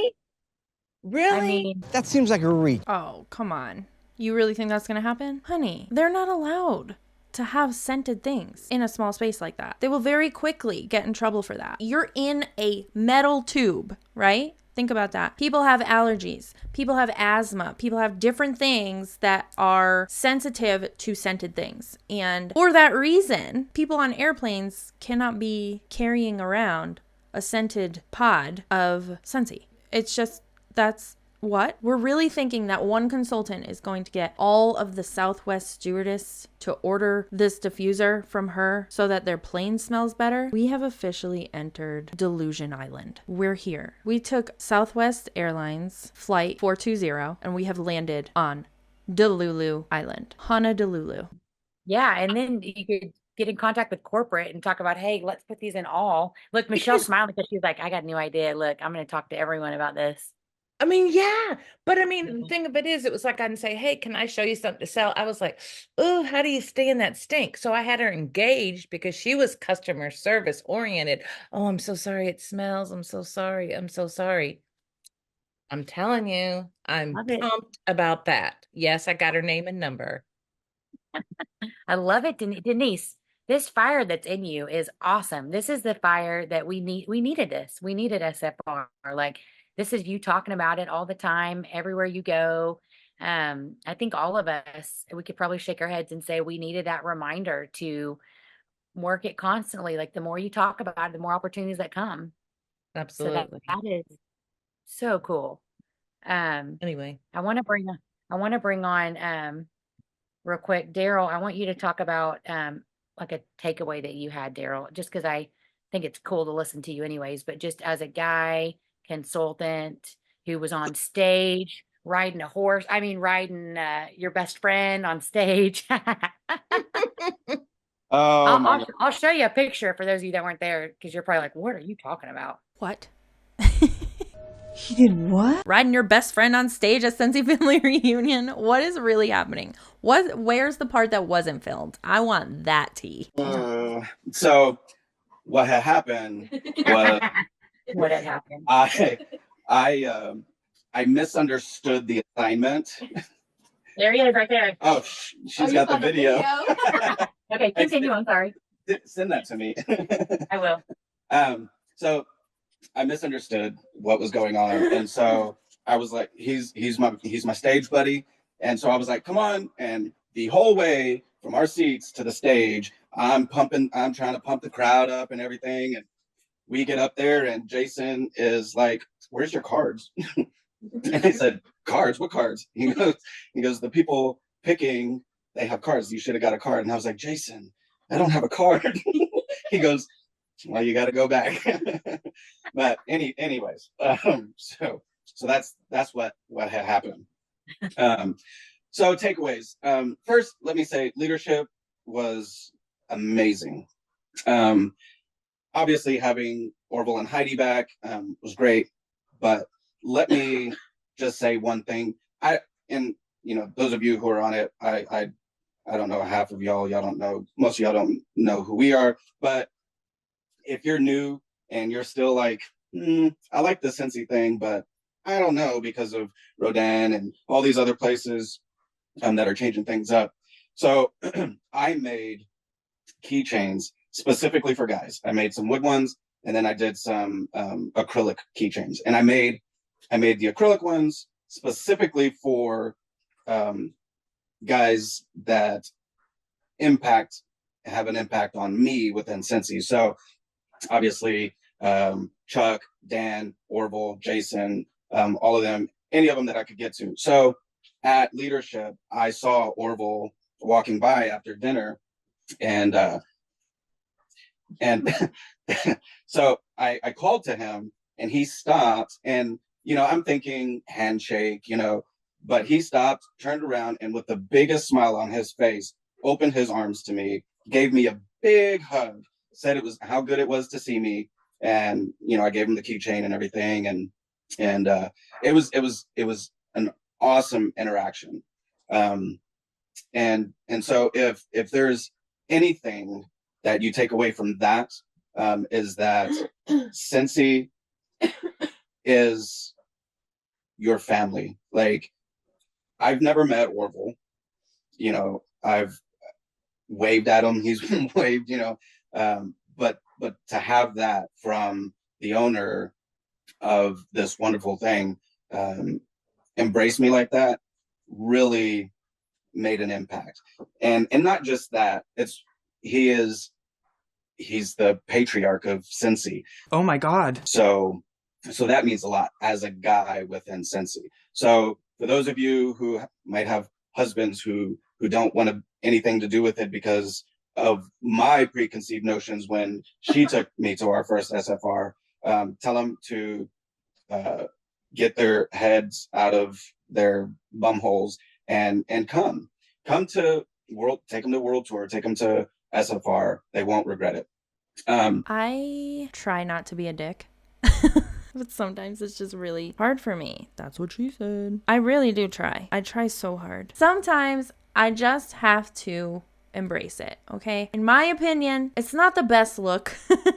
Really? I mean, That seems like a reach. Oh, come on. You really think that's gonna happen? Honey, they're not allowed to have scented things in a small space like that. They will very quickly get in trouble for that. You're in a metal tube, right? Think about that. People have allergies. People have asthma. People have different things that are sensitive to scented things. And for that reason, people on airplanes cannot be carrying around a scented pod of Scentsy. It's just, that's what? We're really thinking that one consultant is going to get all of the Southwest stewardess to order this diffuser from her so that their plane smells better? We have officially entered Delusion Island. We're here. We took Southwest Airlines flight 420 and we have landed on Delulu Island. Honolulu. yeah. And then you could get in contact with corporate and talk about, hey, let's put these in all. Look, Michelle's smiling because she's like, I got a new idea. Look, I'm going to talk to everyone about this. I mean, yeah, but I mean, the thing of it is, it was like I didn't say, hey, can I show you something to sell? I was like, oh, how do you stand that stink? So I had her engaged because she was customer service oriented. Oh, I'm so sorry. It smells. I'm so sorry. I'm so sorry. I'm telling you, I'm pumped about that. Yes, I got her name and number. I love it, Denise. This fire that's in you is awesome. This is the fire that we need. We needed this. We needed SFR. Like, this is you talking about it all the time, everywhere you go. I think all of us, we could probably shake our heads and say we needed that reminder to work it constantly. Like, the more you talk about it, the more opportunities that come. Absolutely. So that is so cool. Anyway, I want to bring on real quick, Daryl. I want you to talk about like a takeaway that you had, Daryl, just because I think it's cool to listen to you anyways, but just as a guy consultant who was on stage riding a horse. I mean, riding your best friend on stage. Oh my God. I'll show you a picture for those of you that weren't there, because you're probably like, what are you talking about? What? He did what? Riding your best friend on stage at Scentsy Family Reunion? What is really happening? Where's the part that wasn't filmed? I want that tea. So what had happened was What had happened? I misunderstood the assignment. There he is, right there. Oh, she's got the video. Okay, continue. I'm sorry. Send that to me. I will. So I misunderstood what was going on, and so I was like, he's my stage buddy, and so I was like, come on, and the whole way from our seats to the stage, I'm trying to pump the crowd up and everything, and we get up there, and Jason is like, "Where's your cards?" And I said, "Cards? What cards?" He goes, "The people picking, they have cards. You should have got a card." And I was like, "Jason, I don't have a card." He goes, "Well, you got to go back." But anyways, so that's what had happened. So takeaways. First, let me say leadership was amazing. Obviously, having Orville and Heidi back was great, but let me just say one thing. Those of you who are on it, I don't know, half of y'all don't know, most of y'all don't know who we are, but if you're new and you're still like, I like the Scentsy thing, but I don't know because of Rodin and all these other places that are changing things up. So I made keychains specifically for guys. I made some wood ones, and then I did some acrylic keychains. And I made the acrylic ones specifically for guys that have an impact on me within Scentsy. So obviously, Chuck, Dan, Orville, Jason, all of them, any of them that I could get to. So at leadership, I saw Orville walking by after dinner, and so I called to him, and he stopped, and I'm thinking handshake, but he stopped, turned around, and with the biggest smile on his face, opened his arms to me, gave me a big hug, said it was how good it was to see me, and I gave him the keychain and everything, and it was an awesome interaction. And so if there's anything that you take away from that, is that Scentsy is your family. Like, I've never met Orville, I've waved at him, he's waved, but to have that from the owner of this wonderful thing, embrace me like that, really made an impact. And not just that, he's the patriarch of Scentsy. Oh my God. So that means a lot as a guy within Scentsy. So for those of you who might have husbands who don't want anything to do with it because of my preconceived notions when she took me to our first SFR, tell them to get their heads out of their bum holes and come to take them to World Tour, take them to SFR. They won't regret it. I try not to be a dick. But sometimes it's just really hard for me. That's what she said. I really do try. I try so hard. Sometimes I just have to embrace it, okay? In my opinion, it's not the best look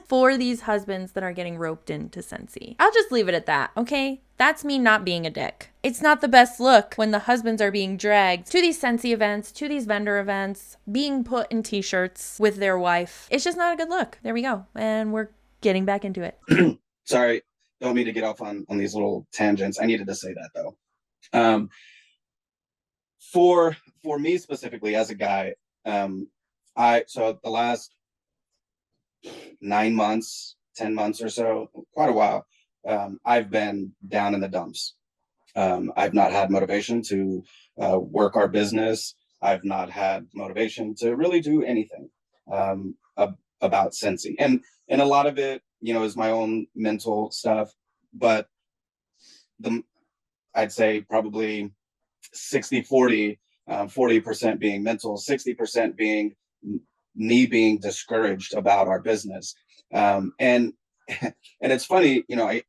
for these husbands that are getting roped into Scentsy. I'll just leave it at that, okay? That's me not being a dick. It's not the best look when the husbands are being dragged to these Scentsy events, to these vendor events, being put in t-shirts with their wife. It's just not a good look. There we go. And we're getting back into it. Sorry, don't mean to get off on these little tangents. I needed to say that though. For me specifically as a guy, so the last 9 months, 10 months or so, quite a while, I've been down in the dumps. I've not had motivation to work our business. I've not had motivation to really do anything about Scentsy. And a lot of it, is my own mental stuff. But I'd say probably 60-40, 40% being mental, 60% being me being discouraged about our business. And and it's funny, you know, I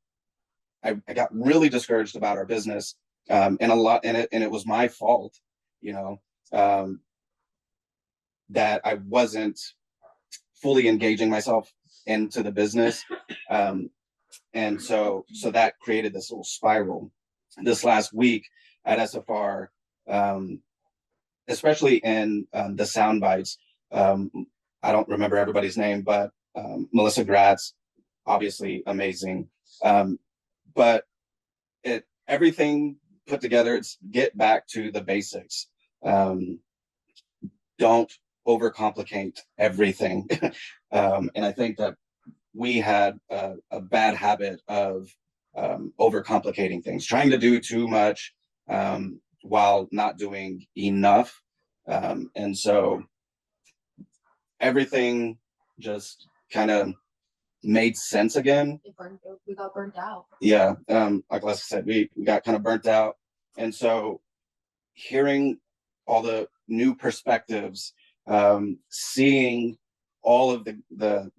got really discouraged about our business, and it was my fault, you know, that I wasn't fully engaging myself into the business. And so that created this little spiral. This last week at SFR, especially in the sound bites, I don't remember everybody's name, but Melissa Gratz, obviously amazing. But everything put together, it's get back to the basics. Don't overcomplicate everything. And I think that we had a bad habit of overcomplicating things, trying to do too much while not doing enough. And so everything just kind of made sense again. We got burnt out. Yeah. Like Leslie said, we got kind of burnt out. And so hearing all the new perspectives, seeing all of the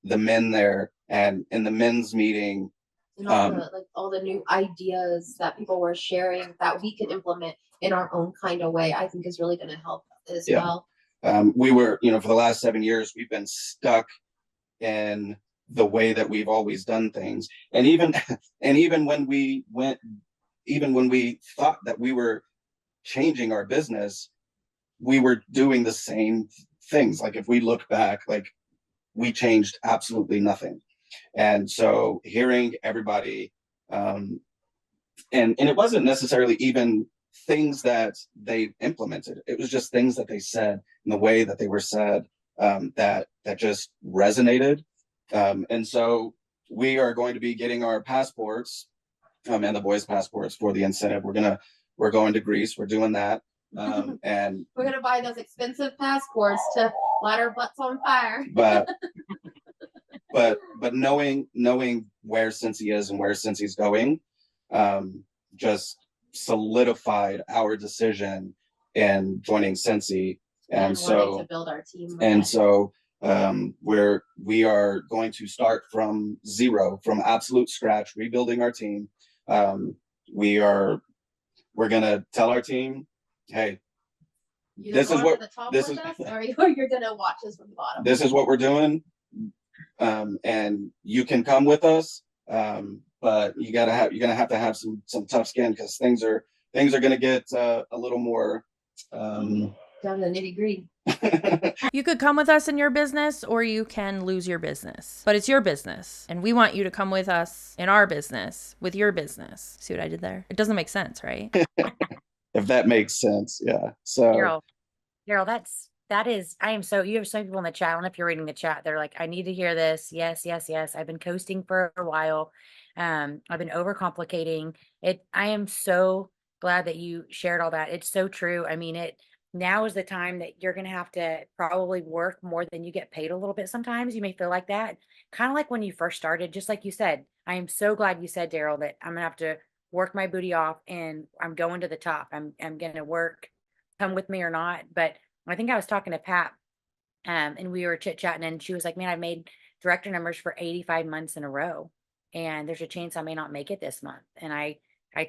men there, and in the men's meeting, and all the new ideas that people were sharing that we can implement in our own kind of way, I think is really going to help as well. We were, you know, for the last 7 years, we've been stuck in the way that we've always done things. And even when we thought that we were changing our business, we were doing the same things. Like if we look back, like we changed absolutely nothing. And so hearing everybody, and it wasn't necessarily even things that they implemented. It was just things that they said and the way that they were said, that just resonated. And so we are going to be getting our passports, and the boys' passports for the incentive. We're going to Greece. We're doing that. And we're going to buy those expensive passports to light our butts on fire. But knowing where Scentsy is and where Scentsy's going, just solidified our decision in joining Scentsy. And so to build our team. And so we are going to start from zero, from absolute scratch, rebuilding our team. We're going to tell our team, hey, this is what or you're going to watch us from the bottom. This is what we're doing. And you can come with us. But you're gonna have to have some tough skin, because things are gonna get a little more down to the nitty-gritty. You could come with us in your business, or you can lose your business. But it's your business, and we want you to come with us in our business with your business. See what I did there? It doesn't make sense, right? If that makes sense, yeah. So Daryl, that is, I am so, you have some people in the chat. I don't know if you're reading the chat. They're like, I need to hear this. Yes. I've been coasting for a while. I've been overcomplicating it. I am so glad that you shared all that. It's so true. I mean, now is the time that you're going to have to probably work more than you get paid a little bit. Sometimes you may feel like that, kind of like when you first started, just like you said. I am so glad you said, Daryl, that I'm going to have to work my booty off and I'm going to the top. I'm going to work, come with me or not. But I think I was talking to Pat, and we were chit-chatting, and she was like, man, I've made director numbers for 85 months in a row, and there's a chance I may not make it this month. And I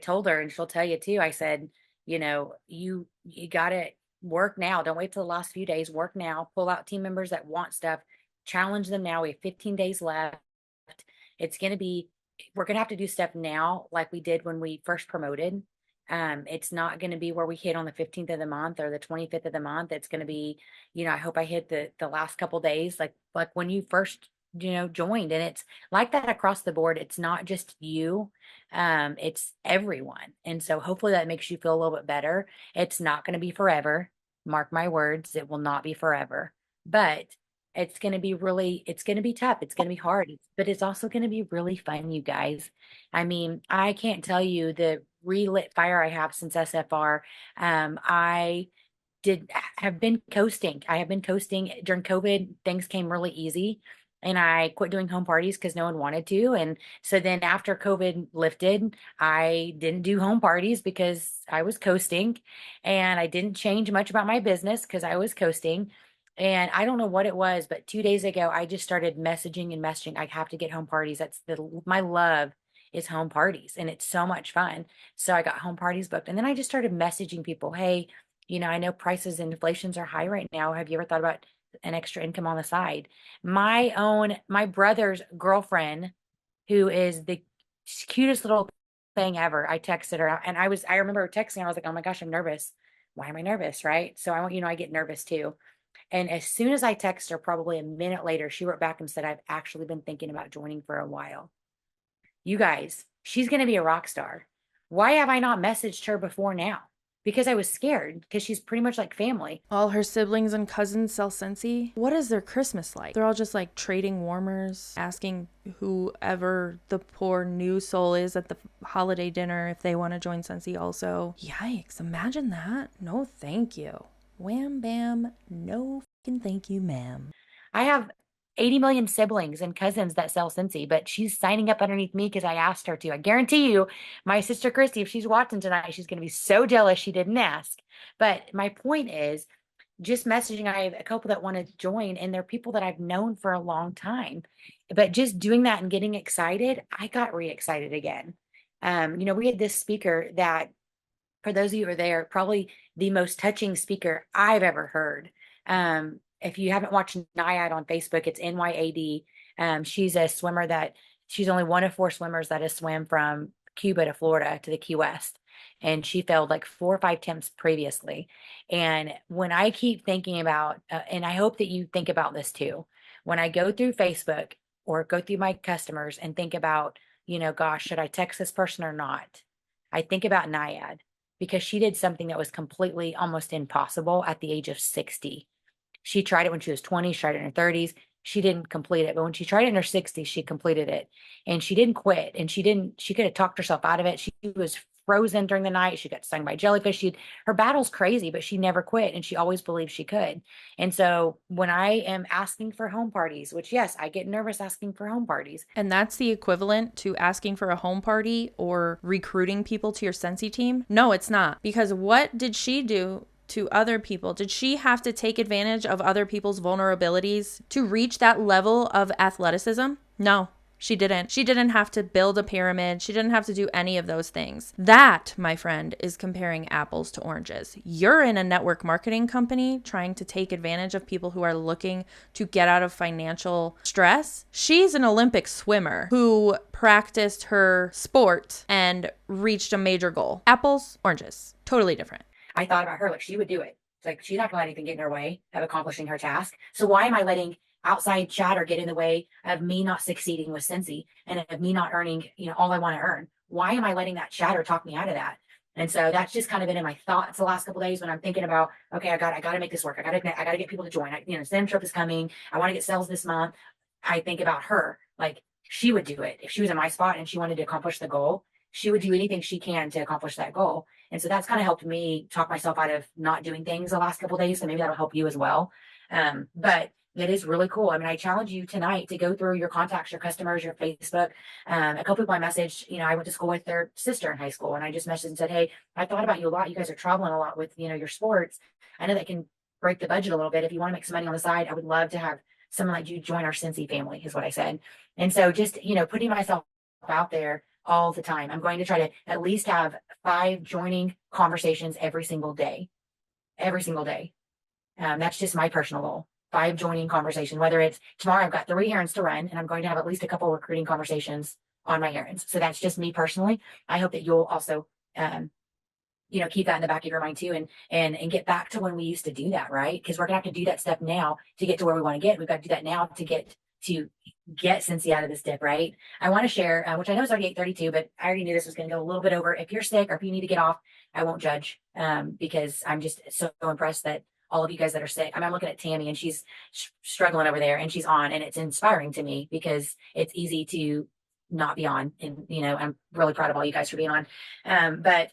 told her, and she'll tell you too, I said, you know, you got to work now. Don't wait till the last few days. Work now. Pull out team members that want stuff. Challenge them now. We have 15 days left. We're going to have to do stuff now like we did when we first promoted. It's not going to be where we hit on the 15th of the month or the 25th of the month. It's going to be, you know, I hope I hit the last couple days, like when you first, you know, joined. And it's like that across the board. It's not just you. It's everyone. And so hopefully that makes you feel a little bit better. It's not going to be forever. Mark my words. It will not be forever, but it's going to be tough. It's going to be hard, but it's also going to be really fun, you guys. I mean, I can't tell you the relit fire I have since SFR. I have been coasting. I have been coasting during COVID. Things came really easy. and I quit doing home parties because no one wanted to. And so then after COVID lifted, I didn't do home parties because I was coasting, and I didn't change much about my business because I was coasting. And I don't know what it was, but 2 days ago, I just started messaging and messaging. I have to get home parties. That's my love is home parties, and it's so much fun. So I got home parties booked, and then I just started messaging people. Hey, I know prices and inflations are high right now. Have you ever thought about an extra income on the side? My brother's girlfriend, who is the cutest little thing ever. I texted her and I remember texting, I was like, oh my gosh, I'm nervous. Why am I nervous? Right. So I get nervous too. And as soon as I text her, probably a minute later, she wrote back and said, I've actually been thinking about joining for a while. You guys, she's going to be a rock star. Why have I not messaged her before now? Because I was scared, because she's pretty much like family. All her siblings and cousins sell Scentsy. What is their Christmas like? They're all just like trading warmers, asking whoever the poor new soul is at the holiday dinner if they want to join Scentsy also. Yikes, imagine that. No, thank you. Wham bam, no fucking thank you, ma'am. I have 80 million siblings and cousins that sell Scentsy, but she's signing up underneath me because I asked her to. I guarantee you, my sister Christy, if she's watching tonight, she's going to be so jealous she didn't ask. But my point is, just messaging, I have a couple that want to join, and they're people that I've known for a long time. But just doing that and getting excited, I got re-excited again. We had this speaker that, for those of you who are there, probably the most touching speaker I've ever heard. If you haven't watched Nyad on Facebook, it's NYAD. She's a swimmer she's only one of 4 swimmers that has swam from Cuba to Florida to the Key West. And she failed like 4 or 5 attempts previously. And when I keep thinking about, and I hope that you think about this too, when I go through Facebook or go through my customers and think about, gosh, should I text this person or not? I think about Nyad, because she did something that was completely almost impossible at the age of 60. She tried it when she was 20, she tried it in her 30s. She didn't complete it. But when she tried it in her 60s, she completed it. And she didn't quit. And she could have talked herself out of it. She was frozen during the night. She got stung by jellyfish. Her battle's crazy, but she never quit. And she always believed she could. And so when I am asking for home parties, which, yes, I get nervous asking for home parties. And that's the equivalent to asking for a home party or recruiting people to your Scentsy team? No, it's not. Because what did she do to other people? Did she have to take advantage of other people's vulnerabilities to reach that level of athleticism? No, she didn't. She didn't have to build a pyramid. She didn't have to do any of those things. That, my friend, is comparing apples to oranges. You're in a network marketing company trying to take advantage of people who are looking to get out of financial stress. She's an Olympic swimmer who practiced her sport and reached a major goal. Apples, oranges, totally different. I thought about her, like she would do it. It's like she's not gonna let anything get in her way of accomplishing her task. So why am I letting outside chatter get in the way of me not succeeding with Scentsy and of me not earning, all I want to earn? Why am I letting that chatter talk me out of that? And so that's just kind of been in my thoughts the last couple of days when I'm thinking about, okay, I got to make this work. I got to get people to join. Zen trip is coming. I want to get sales this month. I think about her, like she would do it if she was in my spot and she wanted to accomplish the goal. She would do anything she can to accomplish that goal. And so that's kind of helped me talk myself out of not doing things the last couple of days. So maybe that'll help you as well. But it is really cool. I mean, I challenge you tonight to go through your contacts, your customers, your Facebook. A couple people I messaged, I went to school with their sister in high school, and I just messaged and said, hey, I thought about you a lot. You guys are traveling a lot with, your sports. I know that can break the budget a little bit. If you want to make some money on the side, I would love to have someone like you join our Scentsy family, is what I said. And so just, putting myself out there all the time. I'm going to try to at least have 5 joining conversations every single day. Every single day. That's just my personal goal. 5 joining conversation, whether it's tomorrow, I've got 3 errands to run, and I'm going to have at least a couple recruiting conversations on my errands. So that's just me personally. I hope that you'll also, keep that in the back of your mind too, and get back to when we used to do that, right? Because we're gonna have to do that stuff now to get to where we want to get. We've got to do that now to get Scentsy out of this dip, right? I want to share, which I know is already 8:32, but I already knew this was going to go a little bit over. If you're sick or if you need to get off, I won't judge, because I'm just so impressed that all of you guys that are sick. I'm looking at Tammy, and she's struggling over there, and she's on, and it's inspiring to me because it's easy to not be on. And, I'm really proud of all you guys for being on. But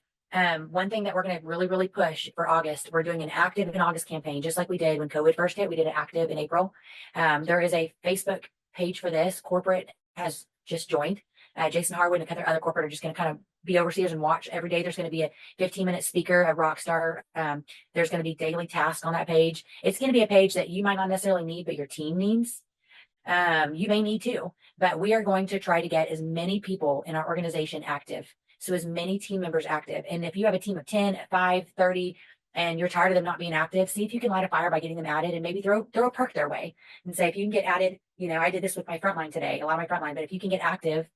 one thing that we're going to really, really push for August, we're doing an active in August campaign, just like we did when COVID first hit. We did an active in April. There is a Facebook page for this. Corporate has just joined. Jason Harwood and other corporate are just going to kind of be overseers and watch every day. There's going to be a 15-minute speaker, a rock star. There's going to be daily tasks on that page. It's going to be a page that you might not necessarily need, but your team needs. You may need to, but we are going to try to get as many people in our organization active. So as many team members active. And if you have a team of 10, 5, 30, and you're tired of them not being active, see if you can light a fire by getting them added, and maybe throw a perk their way and say, if you can get added, I did this with my frontline today, a lot of my frontline, but if you can get active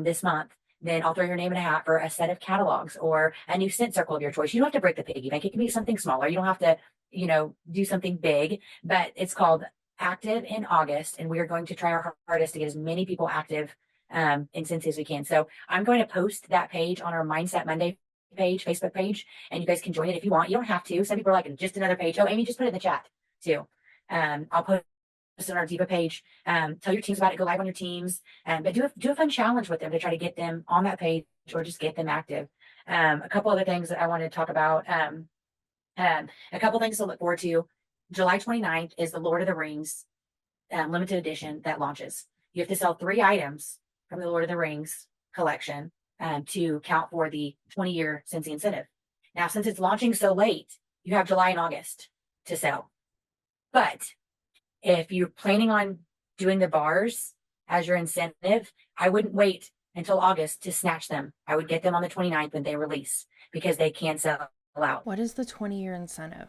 this month, then I'll throw your name in a hat for a set of catalogs or a new scent circle of your choice. You don't have to break the piggy bank. It can be something smaller. You don't have to, do something big, but it's called Active in August. And we are going to try our hardest to get as many people active in Scentsy as we can. So I'm going to post that page on our Mindset Monday page, Facebook page, and you guys can join it if you want. You don't have to. Some people are like, just another page. Oh, Amy, just put it in the chat too. I'll post on our Diva page. Tell your teams about it. Go live on your teams. But do a fun challenge with them to try to get them on that page or just get them active. A couple other things that I wanted to talk about. A couple things to look forward to. July 29th is the Lord of the Rings limited edition that launches. You have to sell 3 items from the Lord of the Rings collection to count for the 20-year Scentsy incentive. Now, since it's launching so late, you have July and August to sell. But if you're planning on doing the bars as your incentive, I wouldn't wait until August to snatch them. I would get them on the 29th when they release because they can sell out. What is the 20-year incentive?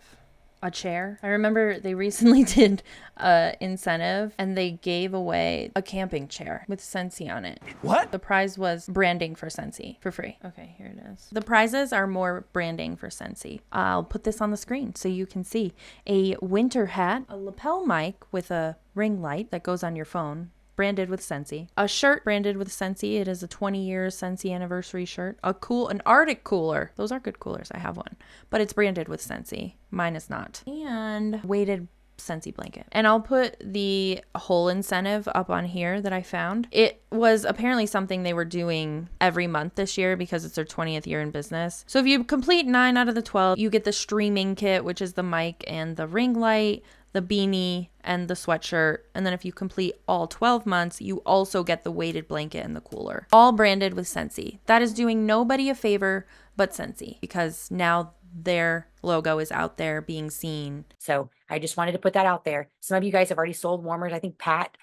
A chair? I remember they recently did a incentive and they gave away a camping chair with Scentsy on it. What? The prize was branding for Scentsy for free. Okay, here it is. The prizes are more branding for Scentsy. I'll put this on the screen so you can see. A winter hat, a lapel mic with a ring light that goes on your phone, branded with Scentsy. A shirt branded with Scentsy. It is a 20-year Scentsy anniversary shirt. An Arctic cooler. Those are good coolers. I have one. But it's branded with Scentsy. Mine is not. And weighted Scentsy blanket. And I'll put the whole incentive up on here that I found. It was apparently something they were doing every month this year because it's their 20th year in business. So if you complete 9 out of the 12, you get the streaming kit, which is the mic and the ring light, the beanie, and the sweatshirt. And then if you complete all 12 months, you also get the weighted blanket and the cooler. All branded with Scentsy. That is doing nobody a favor but Scentsy because now their logo is out there being seen. So I just wanted to put that out there. Some of you guys have already sold warmers. I think Pat,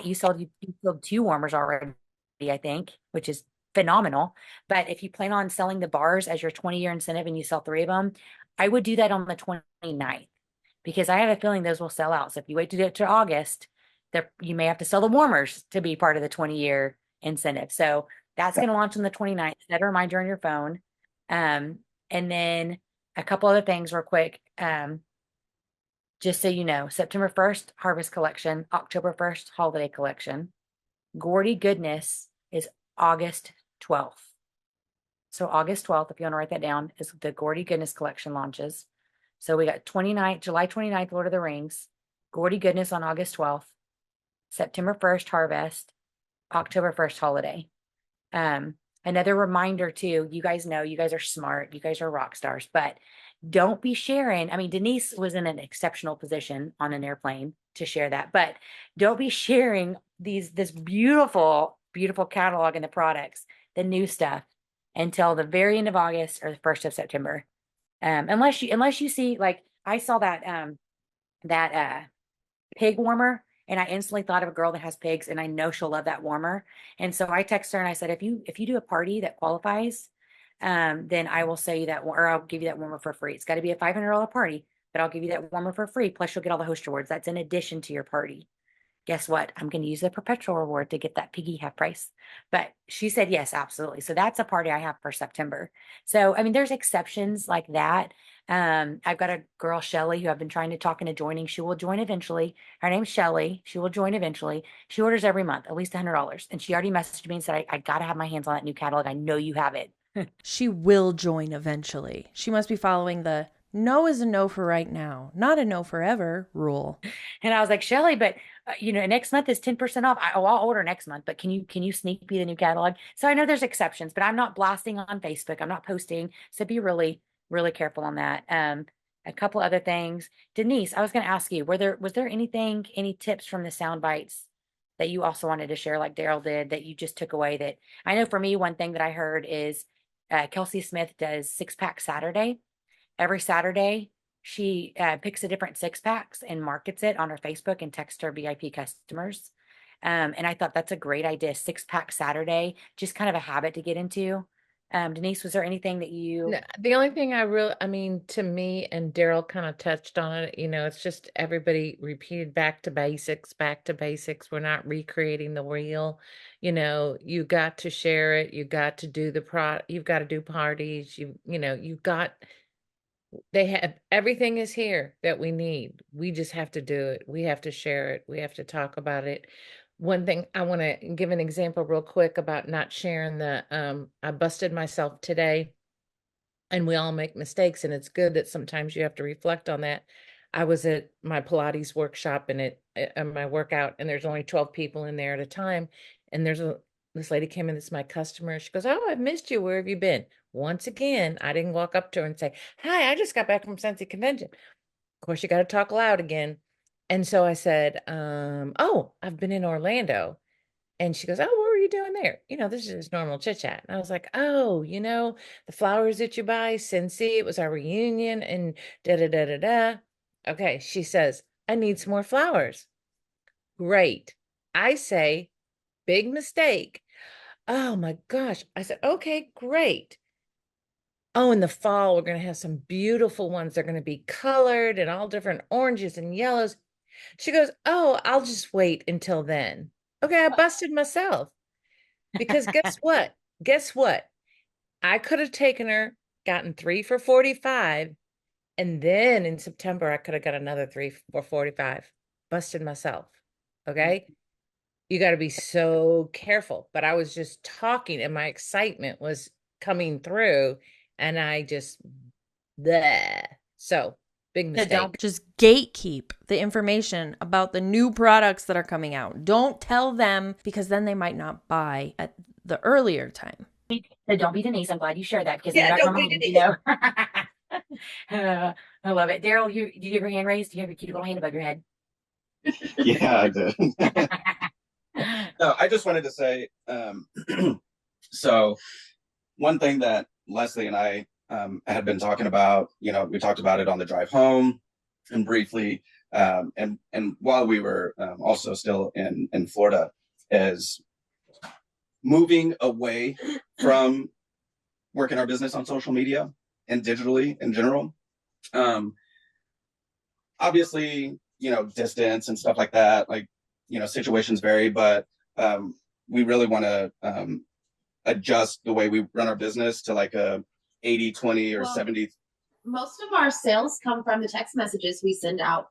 you sold 2 warmers already, I think, which is phenomenal. But if you plan on selling the bars as your 20-year incentive and you sell 3 of them, I would do that on the 29th. Because I have a feeling those will sell out. So if you wait to do it to August, you may have to sell the warmers to be part of the 20-year incentive. So that's going to launch on the 29th. Set a reminder on your phone. And then a couple other things real quick. Just so you know, September 1st, Harvest Collection, October 1st, Holiday Collection. Gordy Goodness is August 12th. So August 12th, if you want to write that down, is the Gordy Goodness Collection launches. So we got July 29th, Lord of the Rings, Gordy Goodness on August 12th, September 1st, Harvest, October 1st, Holiday. Another reminder too, you guys know, you guys are smart, you guys are rock stars, but don't be sharing. I mean, Denise was in an exceptional position on an airplane to share that, but don't be sharing this beautiful, beautiful catalog and the products, the new stuff until the very end of August or the 1st of September. Unless you see, like I saw that pig warmer and I instantly thought of a girl that has pigs and I know she'll love that warmer. And so I texted her and I said, if you do a party that qualifies, then I will sell you that, or I'll give you that warmer for free. It's got to be a $500 party, but I'll give you that warmer for free. Plus you'll get all the host rewards. That's in addition to your party. Guess what? I'm going to use the perpetual reward to get that piggy half price. But she said, yes, absolutely. So that's a party I have for September. So, I mean, there's exceptions like that. I've got a girl, Shelly, who I've been trying to talk into joining. She will join eventually. Her name's Shelly. She will join eventually. She orders every month, at least $100. And she already messaged me and said, I got to have my hands on that new catalog. I know you have it. She will join eventually. She must be following the no is a no for right now, not a no forever rule. And I was like, Shelly, but next month is 10% off. I'll order next month, but can you sneak peek the new catalog? So I know there's exceptions, but I'm not blasting on Facebook. I'm not posting. So be really, really careful on that. A couple other things. Denise, I was going to ask you, was there any tips from the sound bites that you also wanted to share, like Daryl did, that you just took away? That I know for me, one thing that I heard is Kelsey Smith does 6-pack Saturday. Every Saturday, she picks a different 6-packs and markets it on her Facebook and texts her VIP customers. And I thought that's a great idea. 6-pack Saturday, just kind of a habit to get into. Denise, was there anything that you? No, the only thing I mean, to me, and Daryl kind of touched on it, it's just everybody repeated back to basics, back to basics. We're not recreating the wheel. You got to share it. You got to do you've got to do parties. They have, everything is here that we need. We just have to do it. We have to share it. We have to talk about it. One thing I want to give an example real quick about not sharing I busted myself today, and we all make mistakes, and it's good that sometimes you have to reflect on that. I was at my Pilates workshop and my workout, and there's only 12 people in there at a time. And this lady came in, this is my customer. She goes, "Oh, I've missed you. Where have you been?" Once again, I didn't walk up to her and say, "Hi, I just got back from Scentsy convention." Of course, you got to talk loud again. And so I said, "Oh, I've been in Orlando." And she goes, "Oh, what were you doing there?" This is just normal chit chat. And I was like, "Oh, the flowers that you buy, Scentsy, it was our reunion and da da da da da." Okay, she says, "I need some more flowers." Great. I say, big mistake. "Oh my gosh." I said, "Okay, great. Oh, in the fall, we're going to have some beautiful ones. They're going to be colored and all different oranges and yellows." She goes, "Oh, I'll just wait until then." Okay, I busted myself. Because guess what? Guess what? I could have taken her, gotten 3 for $45, and then in September, I could have got another 3 for $45. Busted myself. Okay? You got to be so careful. But I was just talking, and my excitement was coming through, and I just, bleh. So, big mistake. Don't just gatekeep the information about the new products that are coming out. Don't tell them, because then they might not buy at the earlier time. So don't be Denise. I'm glad you shared that, because don't be Denise. I love it. Daryl, did you have your hand raised? Do you have your cute little hand above your head? Yeah, I did. No, I just wanted to say, so one thing that Leslie and I had been talking about, we talked about it on the drive home and briefly, and while we were also still in Florida, is moving away from working our business on social media and digitally in general. Obviously, distance and stuff like that, like, situations vary, but we really want to adjust the way we run our business to like a 80-20 or 70. Most of our sales come from the text messages we send out,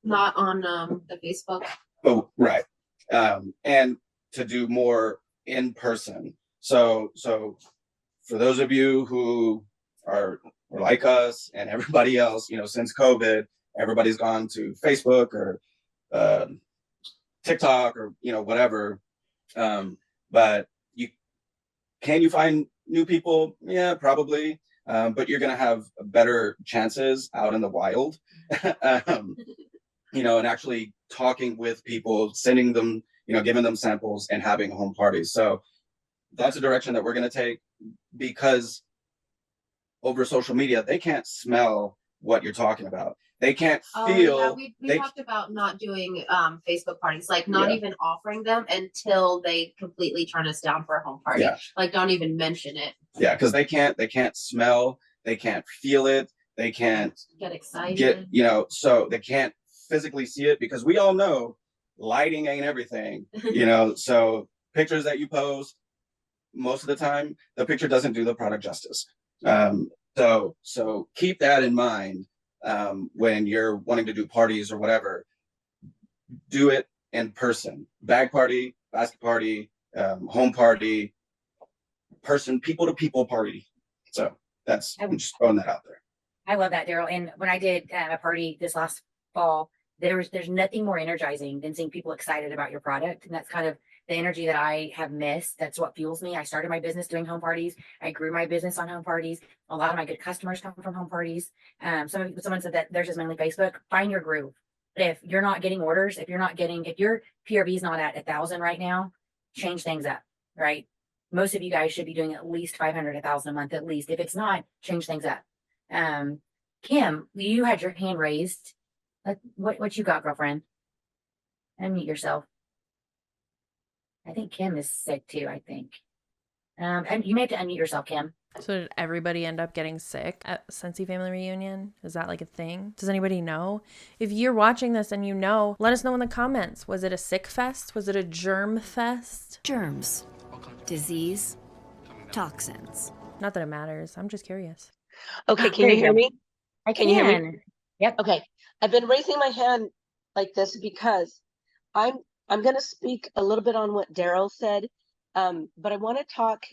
not on the Facebook. Oh, right. And to do more in person. So for those of you who are like us and everybody else, since COVID, everybody's gone to Facebook or TikTok or whatever. But can you find new people? Yeah, probably. But you're gonna have better chances out in the wild. And actually talking with people, sending them, giving them samples and having home parties. So that's a direction that we're going to take, because over social media, they can't smell what you're talking about. They can't feel. Yeah, we talked about not doing Facebook parties, like not even offering them until they completely turn us down for a home party. Yeah. Like don't even mention it. Yeah, because they can't smell, they can't feel it, they can't get excited. So they can't physically see it, because we all know lighting ain't everything. So pictures that you post, most of the time, the picture doesn't do the product justice. So keep that in mind. When you're wanting to do parties or whatever, do it in person. Bag party, basket party, home party, people to people party. So I'm just throwing that out there. I love that, Daryl. And when I did a party this last fall, there's nothing more energizing than seeing people excited about your product. And that's kind of the energy that I have missed. That's what fuels me. I started my business doing home parties. I grew my business on home parties. A lot of my good customers come from home parties. Someone said that theirs is mainly Facebook. Find your groove. If you're not getting orders, if your PRV is not at 1,000 right now, change things up, right? Most of you guys should be doing at least 500, 1,000 a month at least. If it's not, change things up. Kim, you had your hand raised. What you got, girlfriend? Unmute yourself. I think Kim is sick too, I think. And you may have to unmute yourself, Kim. So did everybody end up getting sick at Scentsy Family Reunion? Is that like a thing? Does anybody know? If you're watching this and you know, let us know in the comments. Was it a sick fest? Was it a germ fest? Germs, disease, toxins. Not that it matters. I'm just curious. Okay, can you hear me? Can you hear me? Yep. Okay. I've been raising my hand like this because I'm going to speak a little bit on what Daryl said, but I want to talk.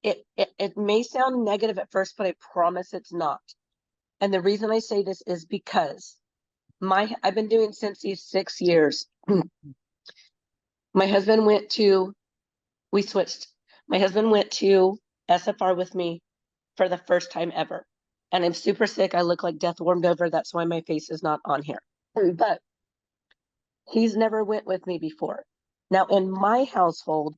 It may sound negative at first, but I promise it's not. And the reason I say this is because I've been doing Scentsy 6 years. My husband we switched. My husband went to SFR with me for the first time ever. And I'm super sick. I look like death warmed over. That's why my face is not on here. But he's never went with me before. Now, in my household,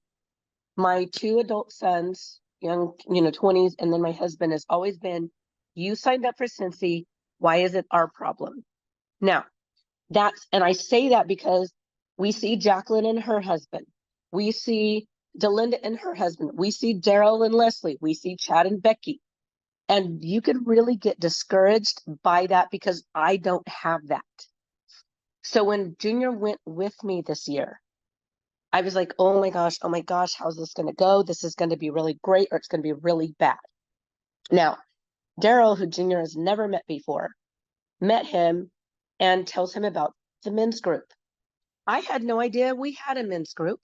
my 2 adult sons, young, 20s, and then my husband has always been, you signed up for Scentsy. Why is it our problem? Now, and I say that because we see Jacqueline and her husband. We see Delinda and her husband. We see Daryl and Leslie. We see Chad and Becky. And you could really get discouraged by that because I don't have that. So when Junior went with me this year, I was like, oh my gosh, how's this going to go? This is going to be really great or it's going to be really bad. Now, Daryl, who Junior has never met before, met him and tells him about the men's group. I had no idea we had a men's group,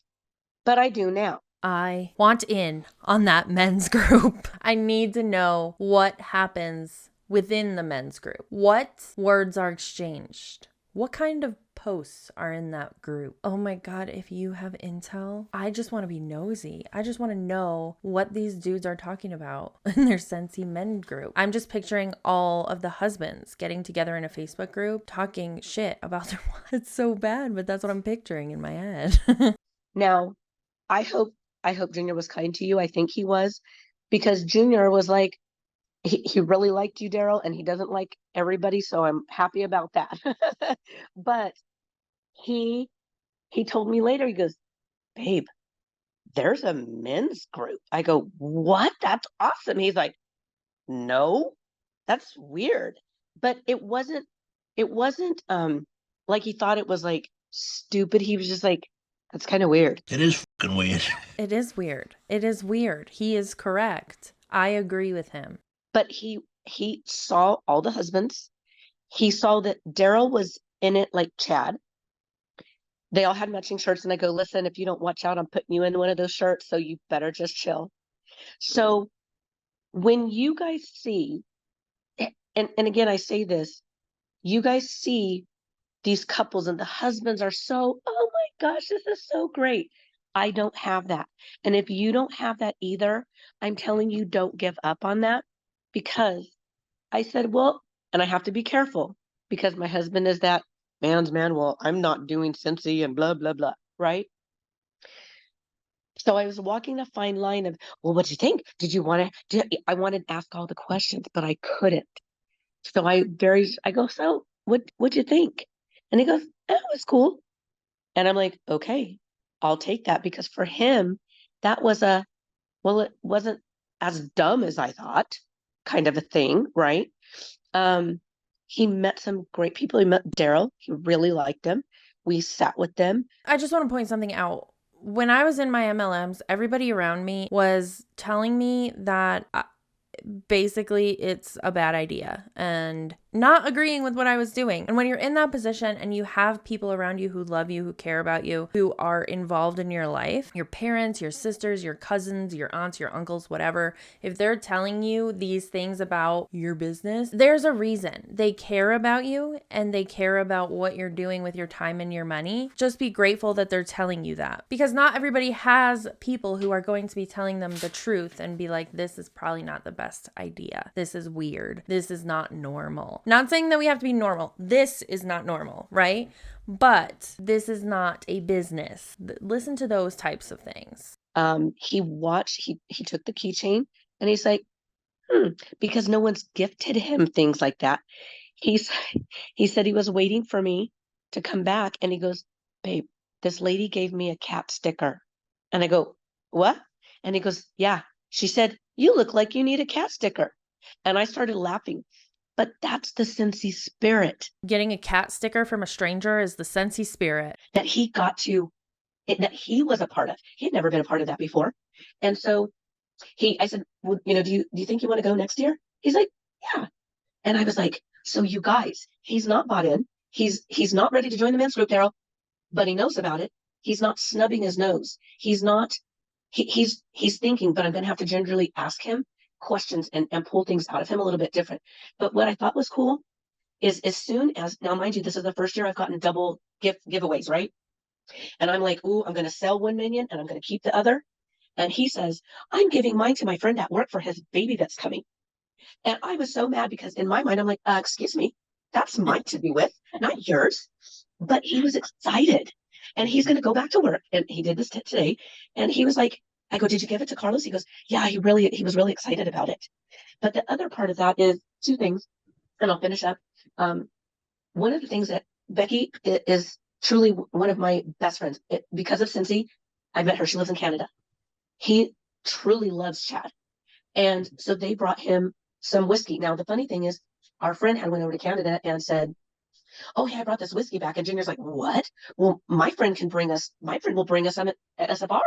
but I do now. I want in on that men's group. I need to know what happens within the men's group. What words are exchanged? What kind of posts are in that group? Oh my God, if you have intel, I just want to be nosy. I just want to know what these dudes are talking about in their Scentsy men group. I'm just picturing all of the husbands getting together in a Facebook group, talking shit about their wives. It's so bad, but that's what I'm picturing in my head. Now, I hope Junior was kind to you. I think he was, because Junior was like, he really liked you, Daryl, and he doesn't like everybody, so I'm happy about that. But he told me later, he goes, babe, there's a men's group. I go, what? That's awesome. He's like, no, that's weird. But it wasn't like he thought it was like stupid. He was just like, that's kind of weird. It is fucking weird. It is weird. It is weird. He is correct. I agree with him. But he saw all the husbands. He saw that Daryl was in it like Chad. They all had matching shirts, and I go, listen, if you don't watch out, I'm putting you in one of those shirts, so you better just chill. So when you guys see, and again, I say this, you guys see these couples and the husbands are so, oh my gosh, this is so great. I don't have that. And if you don't have that either, I'm telling you, don't give up on that, because I said, well, and I have to be careful because my husband is that man's man. Well, I'm not doing Scentsy and blah, blah, blah. Right. So I was walking a fine line of, well, what'd you think? Did you want to, I wanted to ask all the questions, but I couldn't. So I go, so what'd you think? And he goes, oh, it was cool. And I'm like, okay, I'll take that, because for him, that was it wasn't as dumb as I thought, kind of a thing, right? He met some great people. He met Daryl. He really liked him. We sat with them. I just want to point something out. When I was in my MLMs, everybody around me was telling me that basically it's a bad idea and not agreeing with what I was doing. And when you're in that position and you have people around you who love you, who care about you, who are involved in your life, your parents, your sisters, your cousins, your aunts, your uncles, whatever, if they're telling you these things about your business, there's a reason. They care about you and they care about what you're doing with your time and your money. Just be grateful that they're telling you that, because not everybody has people who are going to be telling them the truth and be like, this is probably not the best idea. This is weird. This is not normal. normal. Not saying that we have to be normal. This is not normal, right? But this is not a business. Listen to those types of things. He took the keychain and he's like, because no one's gifted him things like that. He said he was waiting for me to come back, and he goes, babe, this lady gave me a cat sticker. And I go, what? And he goes, yeah, she said, you look like you need a cat sticker. And I started laughing. But that's the Scentsy spirit. Getting a cat sticker from a stranger is the Scentsy spirit. That he got to, that he was a part of. He had never been a part of that before. And so I said, well, do you think you want to go next year? He's like, yeah. And I was like, so you guys, he's not bought in. He's not ready to join the men's group, Daryl, but he knows about it. He's not snubbing his nose. He's thinking, but I'm going to have to gingerly ask him questions and pull things out of him a little bit different. But what I thought was cool is as soon as, now mind you, this is the first year I've gotten double giveaways, right? And I'm like, ooh, I'm going to sell one minion and I'm going to keep the other. And he says, I'm giving mine to my friend at work for his baby that's coming. And I was so mad because in my mind, I'm like, excuse me, that's mine to be with, not yours. But he was excited and he's going to go back to work. And he did this today. And he was like, I go, did you give it to Carlos? He goes, yeah, he was really excited about it. But the other part of that is two things, and I'll finish up. One of the things that Becky is truly one of my best friends. Because of Scentsy, I met her. She lives in Canada. He truly loves Chad. And so they brought him some whiskey. Now, the funny thing is, our friend had went over to Canada and said, oh, hey, I brought this whiskey back. And Junior's like, what? Well, my friend will bring us some at SFR.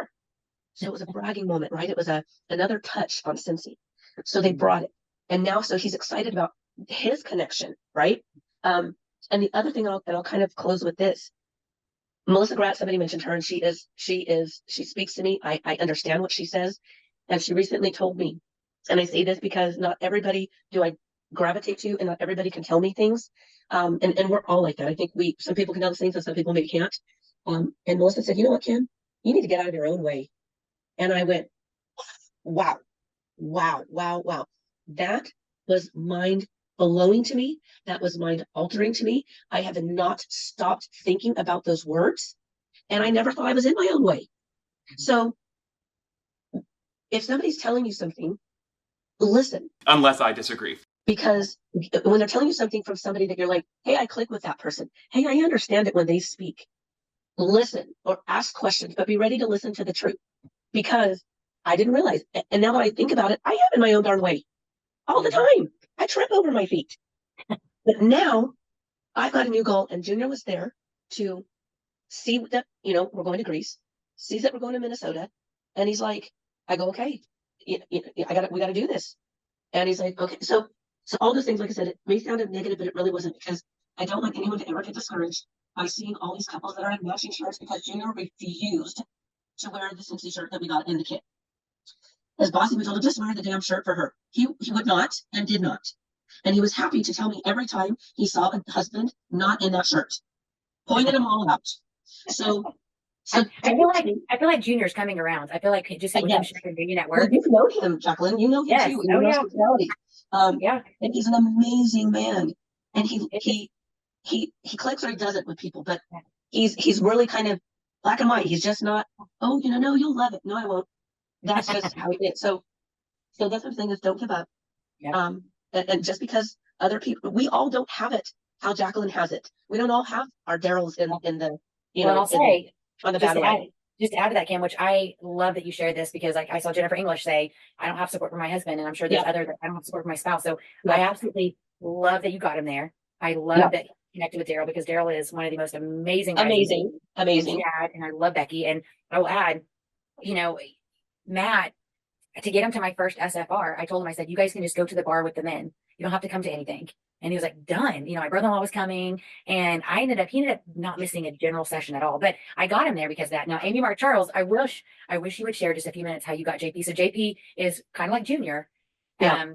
So it was a bragging moment, right? It was another touch on Scentsy. So they brought it. And now, so he's excited about his connection, right? And the other thing, and I'll kind of close with this. Melissa Gratt, somebody mentioned her, and she speaks to me. I understand what she says. And she recently told me, and I say this because not everybody do I gravitate to, and not everybody can tell me things. And we're all like that. I think some people can tell us things and some people maybe can't. And Melissa said, you know what, Kim? You need to get out of your own way. And I went, wow. That was mind blowing to me. That was mind altering to me. I have not stopped thinking about those words. And I never thought I was in my own way. So if somebody's telling you something, listen. Unless I disagree. Because when they're telling you something from somebody that you're like, hey, I click with that person. Hey, I understand it when they speak. Listen or ask questions, but be ready to listen to the truth. Because I didn't realize. And now that I think about it, I am in my own darn way all the time. I trip over my feet. But now I've got a new goal, and Junior was there to see that, we're going to Greece, sees that we're going to Minnesota. And he's like, I go, okay, we got to do this. And he's like, okay. So all those things, like I said, it may sound negative, but it really wasn't, because I don't want anyone to ever get discouraged by seeing all these couples that are in matching shirts, because Junior refused to wear the Scentsy shirt that we got in the kit. His boss even told him, just wear the damn shirt for her. He would not and did not. And he was happy to tell me every time he saw a husband not in that shirt. Pointed them all out. So I feel like Junior's coming around. I feel like just with him sharing Reunion at work. Well, you know him, Jacqueline. You know him too. You know his personality. And he's an amazing man. And he clicks or he doesn't with people, but he's really kind of black and white. He's just not, no, you'll love it. No, I won't. That's just how he is. So that's what I'm saying, is don't give up. Yeah. And just because other people, we all don't have it how Jacqueline has it. We don't all have our Daryls in the, I'll say, on the battle line. Just to add to that, Kim, which I love that you shared this, because I saw Jennifer English say, I don't have support from my husband, and I'm sure there's other that I don't have support from my spouse. So I absolutely love that you got him there. I love that you connected with Daryl, because Daryl is one of the most amazing guys. Amazing. And I love Becky. And I will add, Matt, to get him to my first SFR, I told him, I said, you guys can just go to the bar with the men. You don't have to come to anything. And he was like, done. My brother-in-law was coming, and he ended up not missing a general session at all. But I got him there because of that. Now, Amy Mark Charles, I wish you would share just a few minutes how you got JP. So JP is kind of like Junior.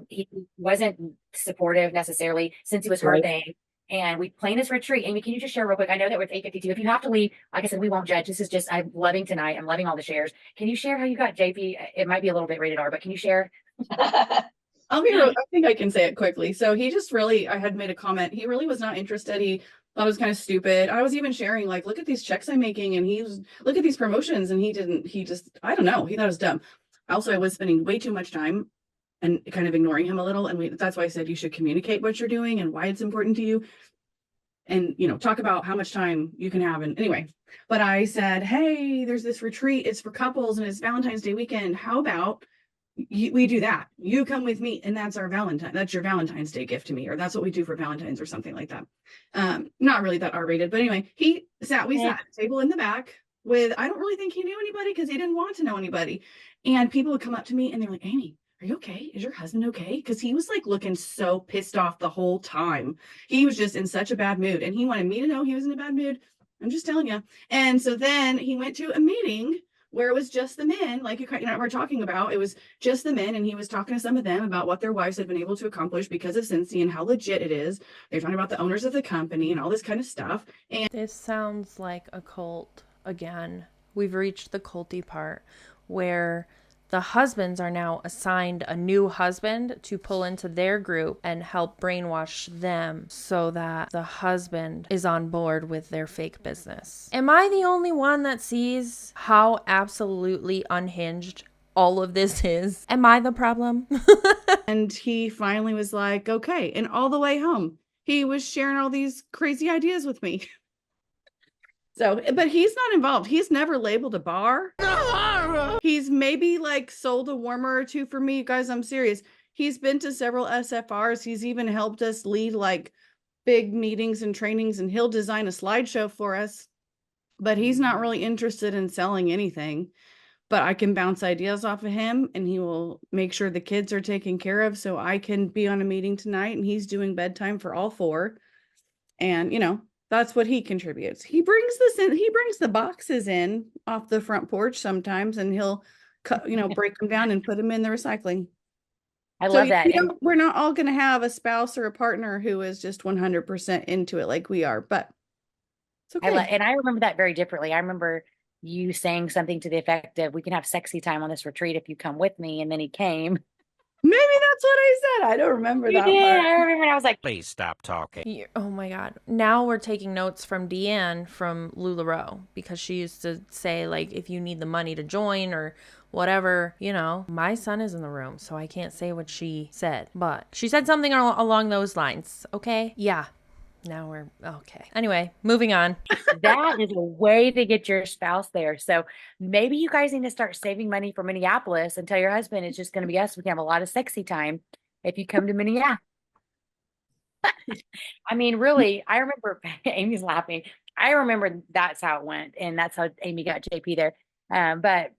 He wasn't supportive necessarily since he was her thing. And we planned this retreat. Amy, can you just share real quick? I know that it's 8:52. If you have to leave, like I said, we won't judge. This is just, I'm loving tonight. I'm loving all the shares. Can you share how you got JP? It might be a little bit rated R, but can you share? I'll be real. I think I can say it quickly. So he just really, I had made a comment. He really was not interested. He thought it was kind of stupid. I was even sharing, like, look at these checks I'm making, and look at these promotions. And he didn't, he just, I don't know. He thought it was dumb. Also, I was spending way too much time and kind of ignoring him a little. And that's why I said you should communicate what you're doing and why it's important to you. And, talk about how much time you can have. And anyway, but I said, hey, there's this retreat. It's for couples and it's Valentine's Day weekend. How about we do that? You come with me, and that's your Valentine's Day gift to me, or that's what we do for Valentine's or something like that. Not really that R-rated, but anyway, we sat at a table in the back with, I don't really think he knew anybody because he didn't want to know anybody. And people would come up to me and they're like, Amy, are you okay? Is your husband okay? Because he was like looking so pissed off the whole time. He was just in such a bad mood, and he wanted me to know he was in a bad mood. I'm just telling you. And so then he went to a meeting where it was just the men, like we're talking about. It was just the men, and he was talking to some of them about what their wives had been able to accomplish because of Scentsy and how legit it is. They're talking about the owners of the company and all this kind of stuff. And this sounds like a cult again. We've reached the culty part where the husbands are now assigned a new husband to pull into their group and help brainwash them so that the husband is on board with their fake business. Am I the only one that sees how absolutely unhinged all of this is? Am I the problem? And he finally was like, okay. And all the way home, he was sharing all these crazy ideas with me. So, but he's not involved. He's never labeled a bar. He's maybe like sold a warmer or two for me. You guys, I'm serious. He's been to several SFRs. He's even helped us lead like big meetings and trainings, and he'll design a slideshow for us. But he's not really interested in selling anything. But I can bounce ideas off of him, and he will make sure the kids are taken care of so I can be on a meeting tonight, and he's doing bedtime for all four. And, that's what he contributes. He brings the boxes in off the front porch sometimes, and he'll break them down and put them in the recycling. I love that. We're not all going to have a spouse or a partner who is just 100% into it like we are, but it's okay. And I remember that very differently. I remember you saying something to the effect of, we can have sexy time on this retreat if you come with me. And then he came. Maybe that's what I said. I don't remember that part. I remember. I was like, please stop talking. Oh my God. Now we're taking notes from Deanne from LuLaRoe, because she used to say, like, if you need the money to join or whatever, my son is in the room, so I can't say what she said, but she said something along those lines. Okay. Yeah. Now we're okay. Anyway, moving on. That is a way to get your spouse there. So maybe you guys need to start saving money for Minneapolis and tell your husband it's just going to be us. We can have a lot of sexy time if you come to Minneapolis. I mean, really, I remember Amy's laughing. I remember that's how it went, and that's how Amy got JP there. But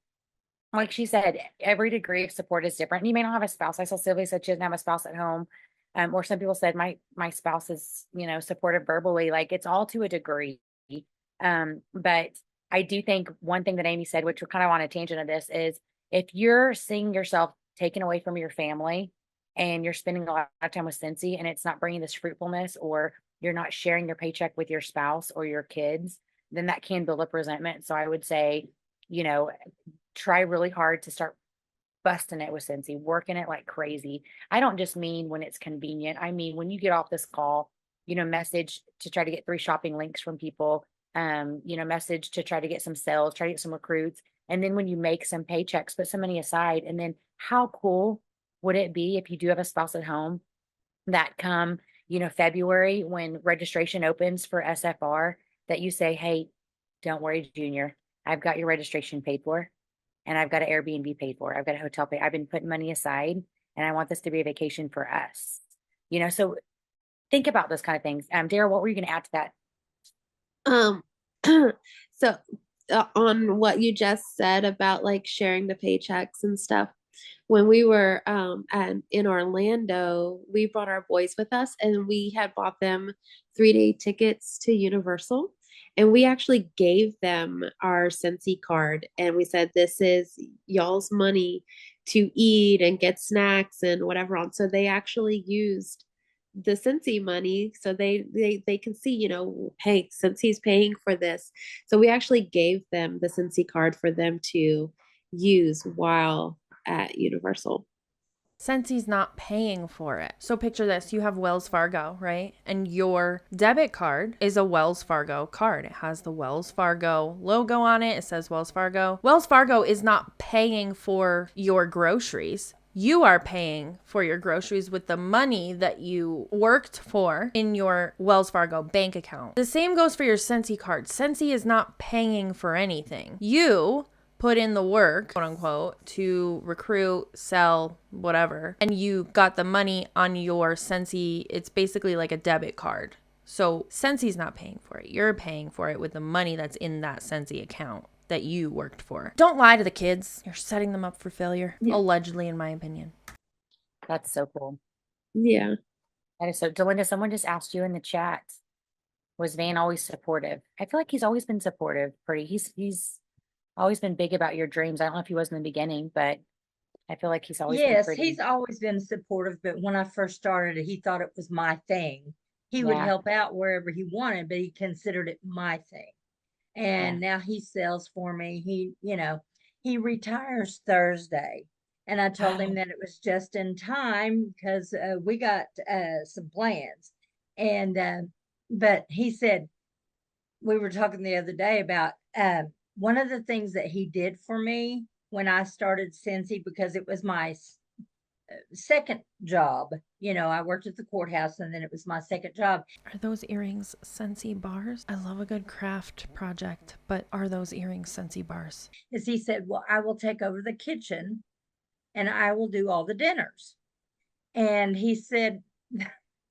like she said, every degree of support is different. You may not have a spouse. I saw Sylvia said she doesn't have a spouse at home. Or some people said my spouse is, supportive verbally. Like, it's all to a degree. But I do think one thing that Amy said, which we're kind of on a tangent of this, is if you're seeing yourself taken away from your family and you're spending a lot of time with Scentsy and it's not bringing this fruitfulness, or you're not sharing your paycheck with your spouse or your kids, then that can build up resentment. So I would say, try really hard to start busting it with Scentsy, working it like crazy. I don't just mean when it's convenient. I mean, when you get off this call, message to try to get 3 shopping links from people, message to try to get some sales, try to get some recruits. And then when you make some paychecks, put some money aside. And then how cool would it be if you do have a spouse at home that come, February, when registration opens for SFR, that you say, hey, don't worry, Junior, I've got your registration paid for. And I've got an Airbnb paid for. I've got a hotel paid. I've been putting money aside, and I want this to be a vacation for us. So think about those kind of things. Dara, what were you going to add to that? So on what you just said about like sharing the paychecks and stuff, when we were in Orlando, we brought our boys with us, and we had bought them 3-day tickets to Universal. And we actually gave them our Scentsy card, and we said, this is y'all's money to eat and get snacks and whatever on. So they actually used the Scentsy money so they can see, hey, Scentsy's paying for this. So we actually gave them the Scentsy card for them to use while at Universal. Scentsy's not paying for it. So picture this, you have Wells Fargo, right? And your debit card is a Wells Fargo card. It has the Wells Fargo logo on it. It says Wells Fargo. Wells Fargo is not paying for your groceries. You are paying for your groceries with the money that you worked for in your Wells Fargo bank account. The same goes for your Scentsy card. Scentsy is not paying for anything. You put in the work, quote unquote, to recruit, sell, whatever, and you got the money on your Scentsy. It's basically like a debit card. So Scentsy's not paying for it. You're paying for it with the money that's in that Scentsy account that you worked for. Don't lie to the kids. You're setting them up for failure, allegedly, in my opinion. That's so cool. Yeah. That is so. Delinda, someone just asked you in the chat, was Van always supportive? I feel like he's always been supportive. He's always been big about your dreams. I don't know if he was in the beginning, but I feel like he's always been pretty. He's always been supportive, but when I first started, he thought it was my thing. He would Yeah. help out wherever he wanted, but he considered it my thing. And now he sells for me. He retires Thursday. And I told him that it was just in time because we got some plans. And but he said, we were talking the other day about one of the things that he did for me when I started Scentsy, because it was my second job. I worked at the courthouse and then it was my second job. Are those earrings Scentsy bars? I love a good craft project, but are those earrings Scentsy bars? Is he said, well, I will take over the kitchen and I will do all the dinners. And he said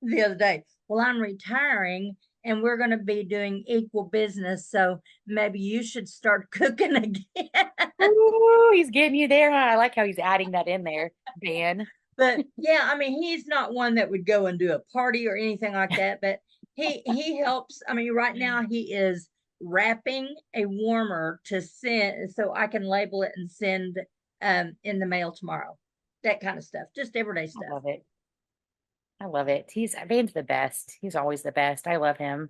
the other day, well, I'm retiring and we're going to be doing equal business. So maybe you should start cooking again. Ooh, he's getting you there. Huh? I like how he's adding that in there, Van. But yeah, I mean, he's not one that would go and do a party or anything like that, but he helps. I mean, right now he is wrapping a warmer to send so I can label it and send in the mail tomorrow. That kind of stuff. Just everyday stuff. I love it. I love it. Van's the best. He's always the best. I love him.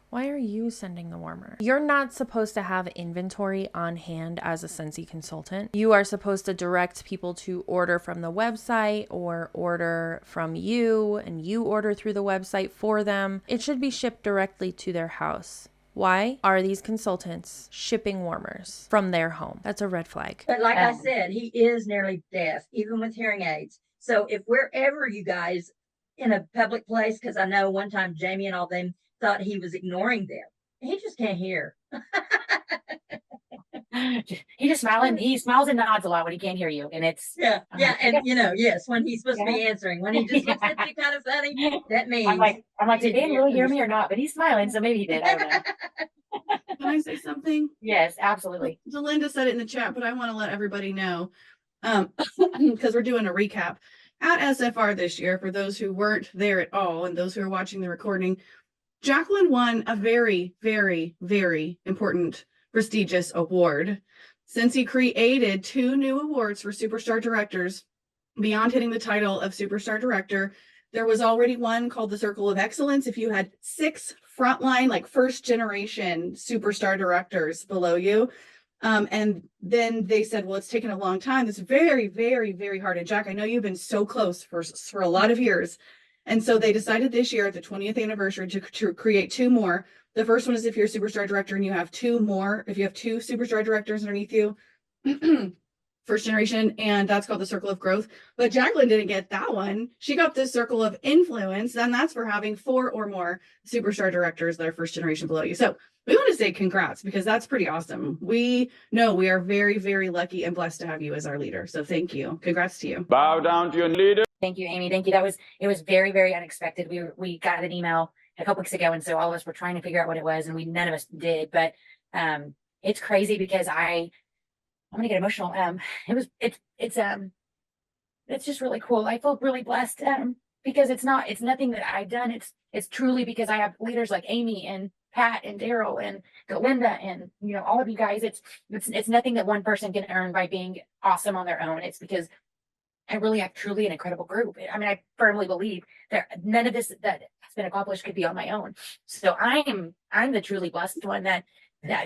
Why are you sending the warmer? You're not supposed to have inventory on hand as a Scentsy consultant. You are supposed to direct people to order from the website or order from you, and you order through the website for them. It should be shipped directly to their house. Why are these consultants shipping warmers from their home? That's a red flag. But like I said, he is nearly deaf, even with hearing aids. So if we're ever, you guys, in a public place, because I know one time Jamie and all them thought he was ignoring them. He just can't hear. He just smiling. He smiles and nods a lot when he can't hear you, and it's and yes, when he's supposed to be answering, when he just looks at you kind of funny, that means I'm like, did Dan really hear me or not? But he's smiling, so maybe he did. I don't know. Can I say something? Yes, absolutely. Delinda said it in the chat, but I want to let everybody know, because we're doing a recap at SFR this year for those who weren't there at all and those who are watching the recording. Jacqueline won a very, very, very important, prestigious award. Scentsy created 2 new awards for Superstar Directors. Beyond hitting the title of Superstar Director, there was already one called the Circle of Excellence. If you had 6 frontline, like first generation Superstar Directors below you. And then they said, well, it's taken a long time. It's very, very, very hard. And Jack, I know you've been so close for a lot of years. And so they decided this year at the 20th anniversary to create 2 more. The first one is if you're a Superstar Director and you have 2 more, if you have 2 Superstar Directors underneath you, first generation, and that's called the Circle of Growth. But Jacqueline didn't get that one. She got the Circle of Influence, and that's for having 4 or more Superstar Directors that are first generation below you. So we want to say congrats, because that's pretty awesome. We know we are very, very lucky and blessed to have you as our leader. So thank you. Congrats to you. Bow down to your leader. Thank you, Amy. Thank you. It was very, very unexpected. We got an email a couple weeks ago, and so all of us were trying to figure out what it was, and none of us did. But it's crazy because I'm gonna get emotional. It's just really cool. I feel really blessed because it's nothing that I've done. It's truly because I have leaders like Amy and Pat and Daryl and Linda and all of you guys. It's nothing that one person can earn by being awesome on their own. It's because I really have truly an incredible group. I mean, I firmly believe that none of this that has been accomplished could be on my own. So I'm the truly blessed one that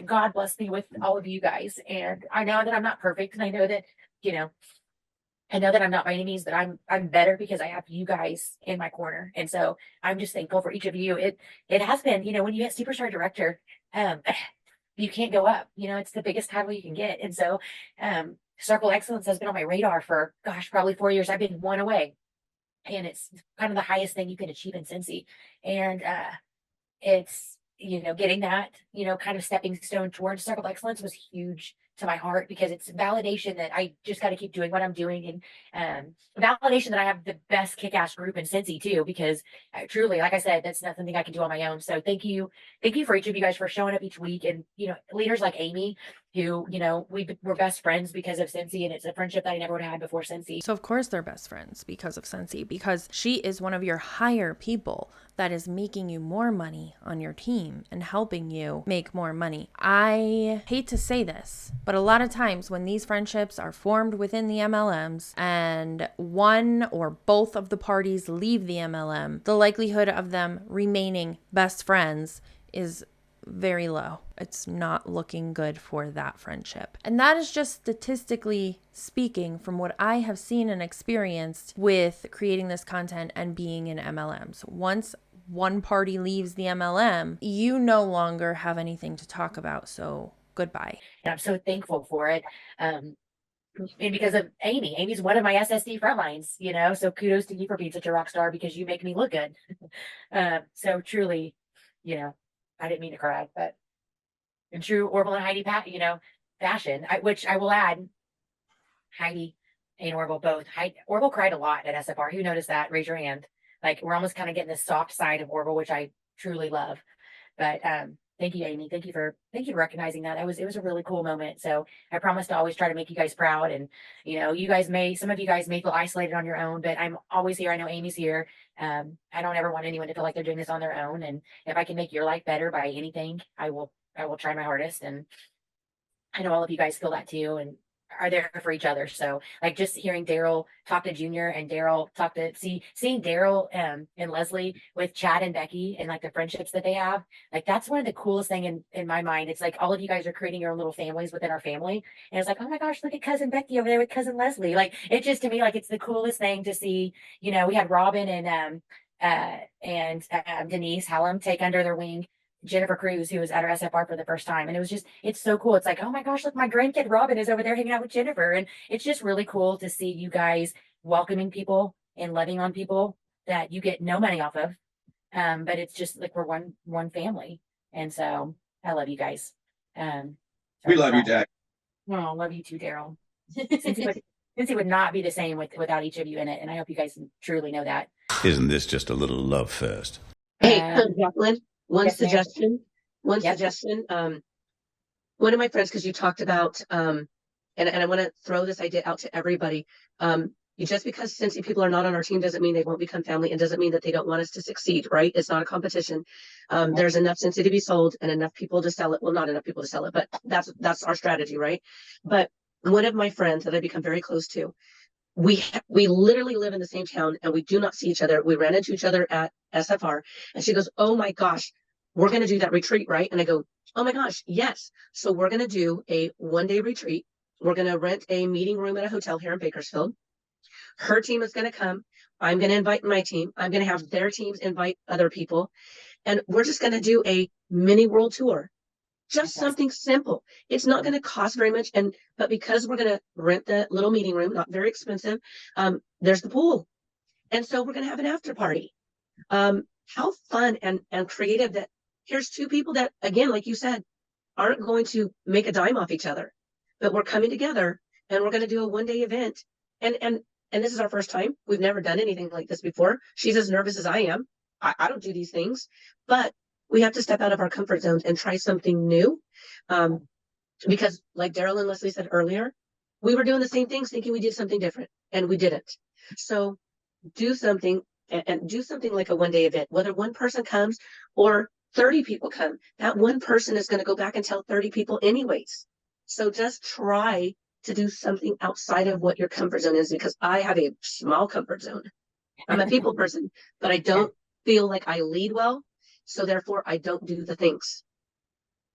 God blessed me with all of you guys. And I know that I'm not perfect, and I know that I know that I'm not by any means, but I'm better because I have you guys in my corner. And so I'm just thankful for each of you. It has been, when you get superstar director, um, you can't go up. It's the biggest title you can get. And so Circle Excellence has been on my radar for probably 4 years. I've been one away. And it's kind of the highest thing you can achieve in Scentsy. And it's, getting that, kind of stepping stone towards Circle Excellence was huge to my heart because it's validation that I just got to keep doing what I'm doing, and validation that I have the best kick-ass group in Scentsy too, because truly, like I said, that's not something I can do on my own. So thank you for each of you guys for showing up each week, and leaders like Amy, who we're best friends because of Scentsy, and it's a friendship that I never would have had before Scentsy. So of course they're best friends because of Scentsy, because she is one of your higher people that is making you more money on your team and helping you make more money. I hate to say this, but a lot of times when these friendships are formed within the MLMs and one or both of the parties leave the MLM, the likelihood of them remaining best friends is very low. It's not looking good for that friendship. And that is just statistically speaking from what I have seen and experienced with creating this content and being in MLMs. Once one party leaves the MLM, you no longer have anything to talk about. So goodbye. And I'm so thankful for it. And because of Amy. Amy's one of my SSD frontlines, so kudos to you for being such a rock star because you make me look good. So truly, I didn't mean to cry, but in true Orville and Heidi fashion, which I will add, Heidi and Orville both. Orville cried a lot at SFR. Who noticed that? Raise your hand. Like, we're almost kind of getting the soft side of Orville, which I truly love. But thank you, Amy. Thank you for recognizing that. It was a really cool moment. So I promise to always try to make you guys proud. And some of you guys may feel isolated on your own, but I'm always here. I know Amy's here. I don't ever want anyone to feel like they're doing this on their own. And if I can make your life better by anything, I will try my hardest. And I know all of you guys feel that too, and are there for each other. So like just hearing Daryl talk to Junior and Daryl talk to seeing Daryl and Leslie with Chad and Becky and like the friendships that they have, like that's one of the coolest thing in my mind. It's like all of you guys are creating your own little families within our family. And it's like, oh my gosh, look at cousin Becky over there with cousin Leslie. Like it just, to me, like it's the coolest thing to see. We had Robin and Denise Hallam take under their wing Jennifer Cruz, who was at our SFR for the first time. And it's so cool. It's like, oh my gosh, look, my grandkid Robin is over there hanging out with Jennifer. And it's just really cool to see you guys welcoming people and loving on people that you get no money off of. But it's just like we're one family. And so I love you guys. We love you, Jack. Oh, love you too, Daryl. Scentsy would not be the same without each of you in it. And I hope you guys truly know that. Isn't this just a little love fest? Hey, Jacqueline. One yes, suggestion. One Yes. suggestion. One of my friends, because you talked about, and I want to throw this idea out to everybody. Just because Scentsy people are not on our team doesn't mean they won't become family, and doesn't mean that they don't want us to succeed. Right? It's not a competition. There's enough Scentsy to be sold and enough people to sell it. Well, not enough people to sell it, but that's our strategy, right? But one of my friends that I become very close to, we literally live in the same town and we do not see each other. We ran into each other at SFR, and she goes, "Oh my gosh, we're going to do that retreat, right?" And I go, "Oh my gosh, yes." So we're going to do a 1-day retreat. We're going to rent a meeting room at a hotel here in Bakersfield. Her team is going to come. I'm going to invite my team. I'm going to have their teams invite other people. And we're just going to do a mini world tour. Just something simple. It's not going to cost very much. But because we're going to rent the little meeting room, not very expensive, there's the pool. And so we're going to have an after party. How fun and creative that here's two people that, again, like you said, aren't going to make a dime off each other, but we're coming together and we're going to do a 1-day event. And this is our first time. We've never done anything like this before. She's as nervous as I am. I don't do these things, but we have to step out of our comfort zones and try something new. Because like Daryl and Leslie said earlier, we were doing the same things thinking we did something different, and we didn't. So do something, and do something like a 1-day event, whether one person comes or 30 people come. That one person is going to go back and tell 30 people anyways. So just try to do something outside of what your comfort zone is, because I have a small comfort zone. I'm a people person, but I don't feel like I lead well. So therefore I don't do the things.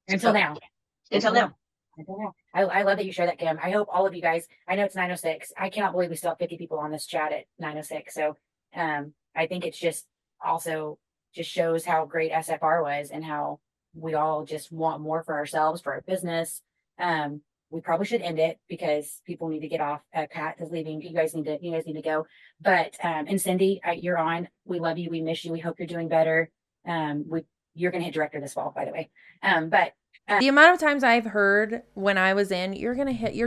Until now. I love that you share that, Kim. I hope all of you guys, I know it's 9:06. I cannot believe we still have 50 people on this chat at 9:06. So I think it's just also just shows how great SFR was and how we all just want more for ourselves, for our business. We probably should end it because people need to get off. Kat is leaving. You guys need to go. But and Cindy, you're on. We love you. We miss you. We hope you're doing better. You're gonna hit director this fall, by the way. But the amount of times I've heard when I was in, you're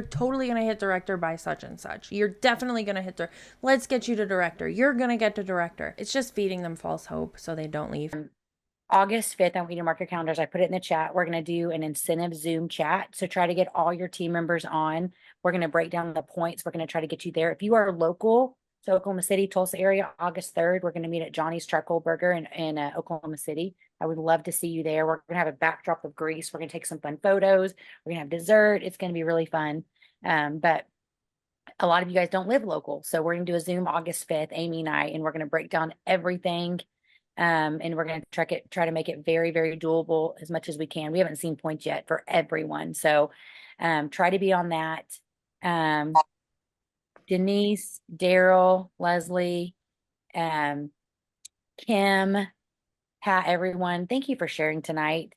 totally gonna hit director by such and such. You're definitely gonna hit let's get you to director. You're gonna get to director. It's just feeding them false hope so they don't leave. August 5th, I want you to mark your calendars. I put it in the chat. We're going to do an incentive Zoom chat. So try to get all your team members on. We're going to break down the points. We're going to try to get you there. If you are local to Oklahoma City, Tulsa area, August 3rd, we're going to meet at Johnny's Charcoal Burger in Oklahoma City. I would love to see you there. We're going to have a backdrop of Greece. We're going to take some fun photos. We're going to have dessert. It's going to be really fun. But a lot of you guys don't live local. So we're going to do a Zoom August 5th, Amy and I, and we're going to break down everything. And we're going to try to make it very, very doable as much as we can. We haven't seen points yet for everyone. So try to be on that. Denise, Daryl, Leslie, Kim, Pat, everyone, thank you for sharing tonight.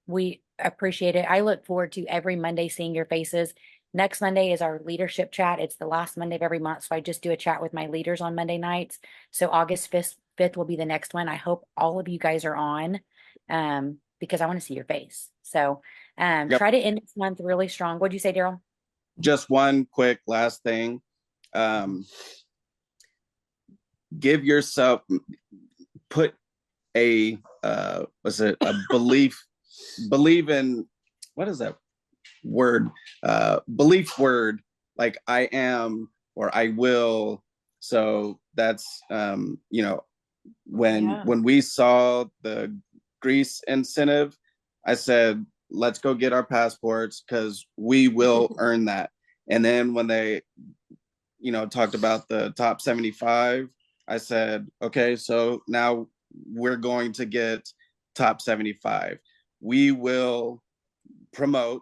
We appreciate it. I look forward to every Monday seeing your faces. Next Monday is our leadership chat. It's the last Monday of every month. So I just do a chat with my leaders on Monday nights. So August 5th will be the next one. I hope all of you guys are on because I want to see your face. So try to end this month really strong. What'd you say, Daryl? Just one quick last thing. Give yourself, put a believe in, what is that word? Belief word, like I am or I will. So that's when we saw the Greece incentive, I said, let's go get our passports because we will earn that. And then when they talked about the top 75, I said, okay, so now we're going to get top 75. We will promote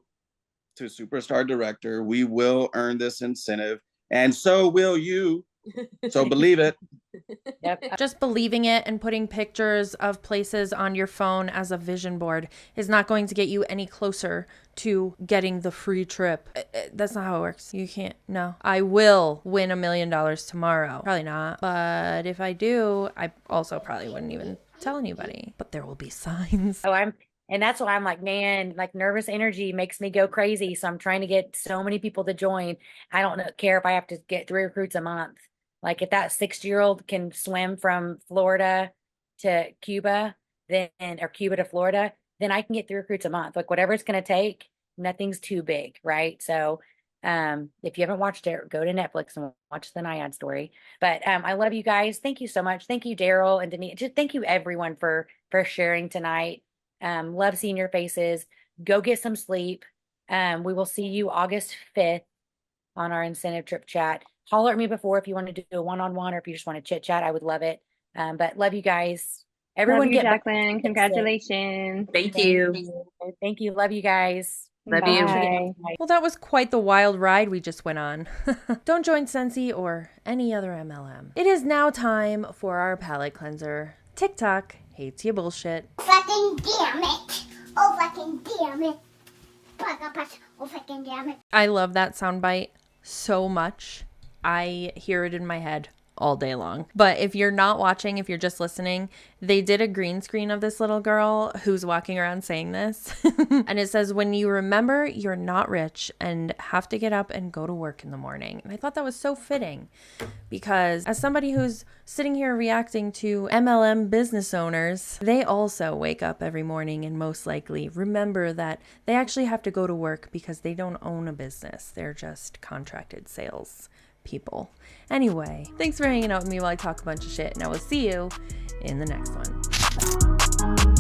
to superstar director. We will earn this incentive, and so will you. So believe it. Yep. Just believing it and putting pictures of places on your phone as a vision board is not going to get you any closer to getting the free trip. That's not how it works. You can't. No. I will win $1 million tomorrow. Probably not. But if I do, I also probably wouldn't even tell anybody. But there will be signs. And that's why I'm like, man, like nervous energy makes me go crazy. So I'm trying to get so many people to join. I don't care if I have to get 3 recruits a month. Like if that 6-year-old can swim from Florida to Cuba, or Cuba to Florida, then I can get 3 recruits a month. Like whatever it's going to take, nothing's too big, right? So if you haven't watched it, go to Netflix and watch the Naiad story. But I love you guys. Thank you so much. Thank you, Daryl and Denise. Just thank you everyone for sharing tonight. Love seeing your faces. Go get some sleep. We will see you August 5th on our incentive trip chat. Holler at me before if you want to do a one-on-one or if you just want to chit chat. I would love it. But love you guys. Everyone love you, get Jacqueline. Congratulations. Thank you. Thank you. Love you guys. Love you. Well, that was quite the wild ride we just went on. Don't join Scentsy or any other MLM. It is now time for our palate cleanser. TikTok hates you bullshit. Fucking damn it. Oh, fucking damn it. Oh, fucking damn it. I love that soundbite so much. I hear it in my head all day long. But if you're not watching, if you're just listening, they did a green screen of this little girl who's walking around saying this. And it says, when you remember you're not rich and have to get up and go to work in the morning. And I thought that was so fitting because as somebody who's sitting here reacting to MLM business owners, they also wake up every morning and most likely remember that they actually have to go to work because they don't own a business. They're just contracted sales people. Anyway, thanks for hanging out with me while I talk a bunch of shit, and I will see you in the next one.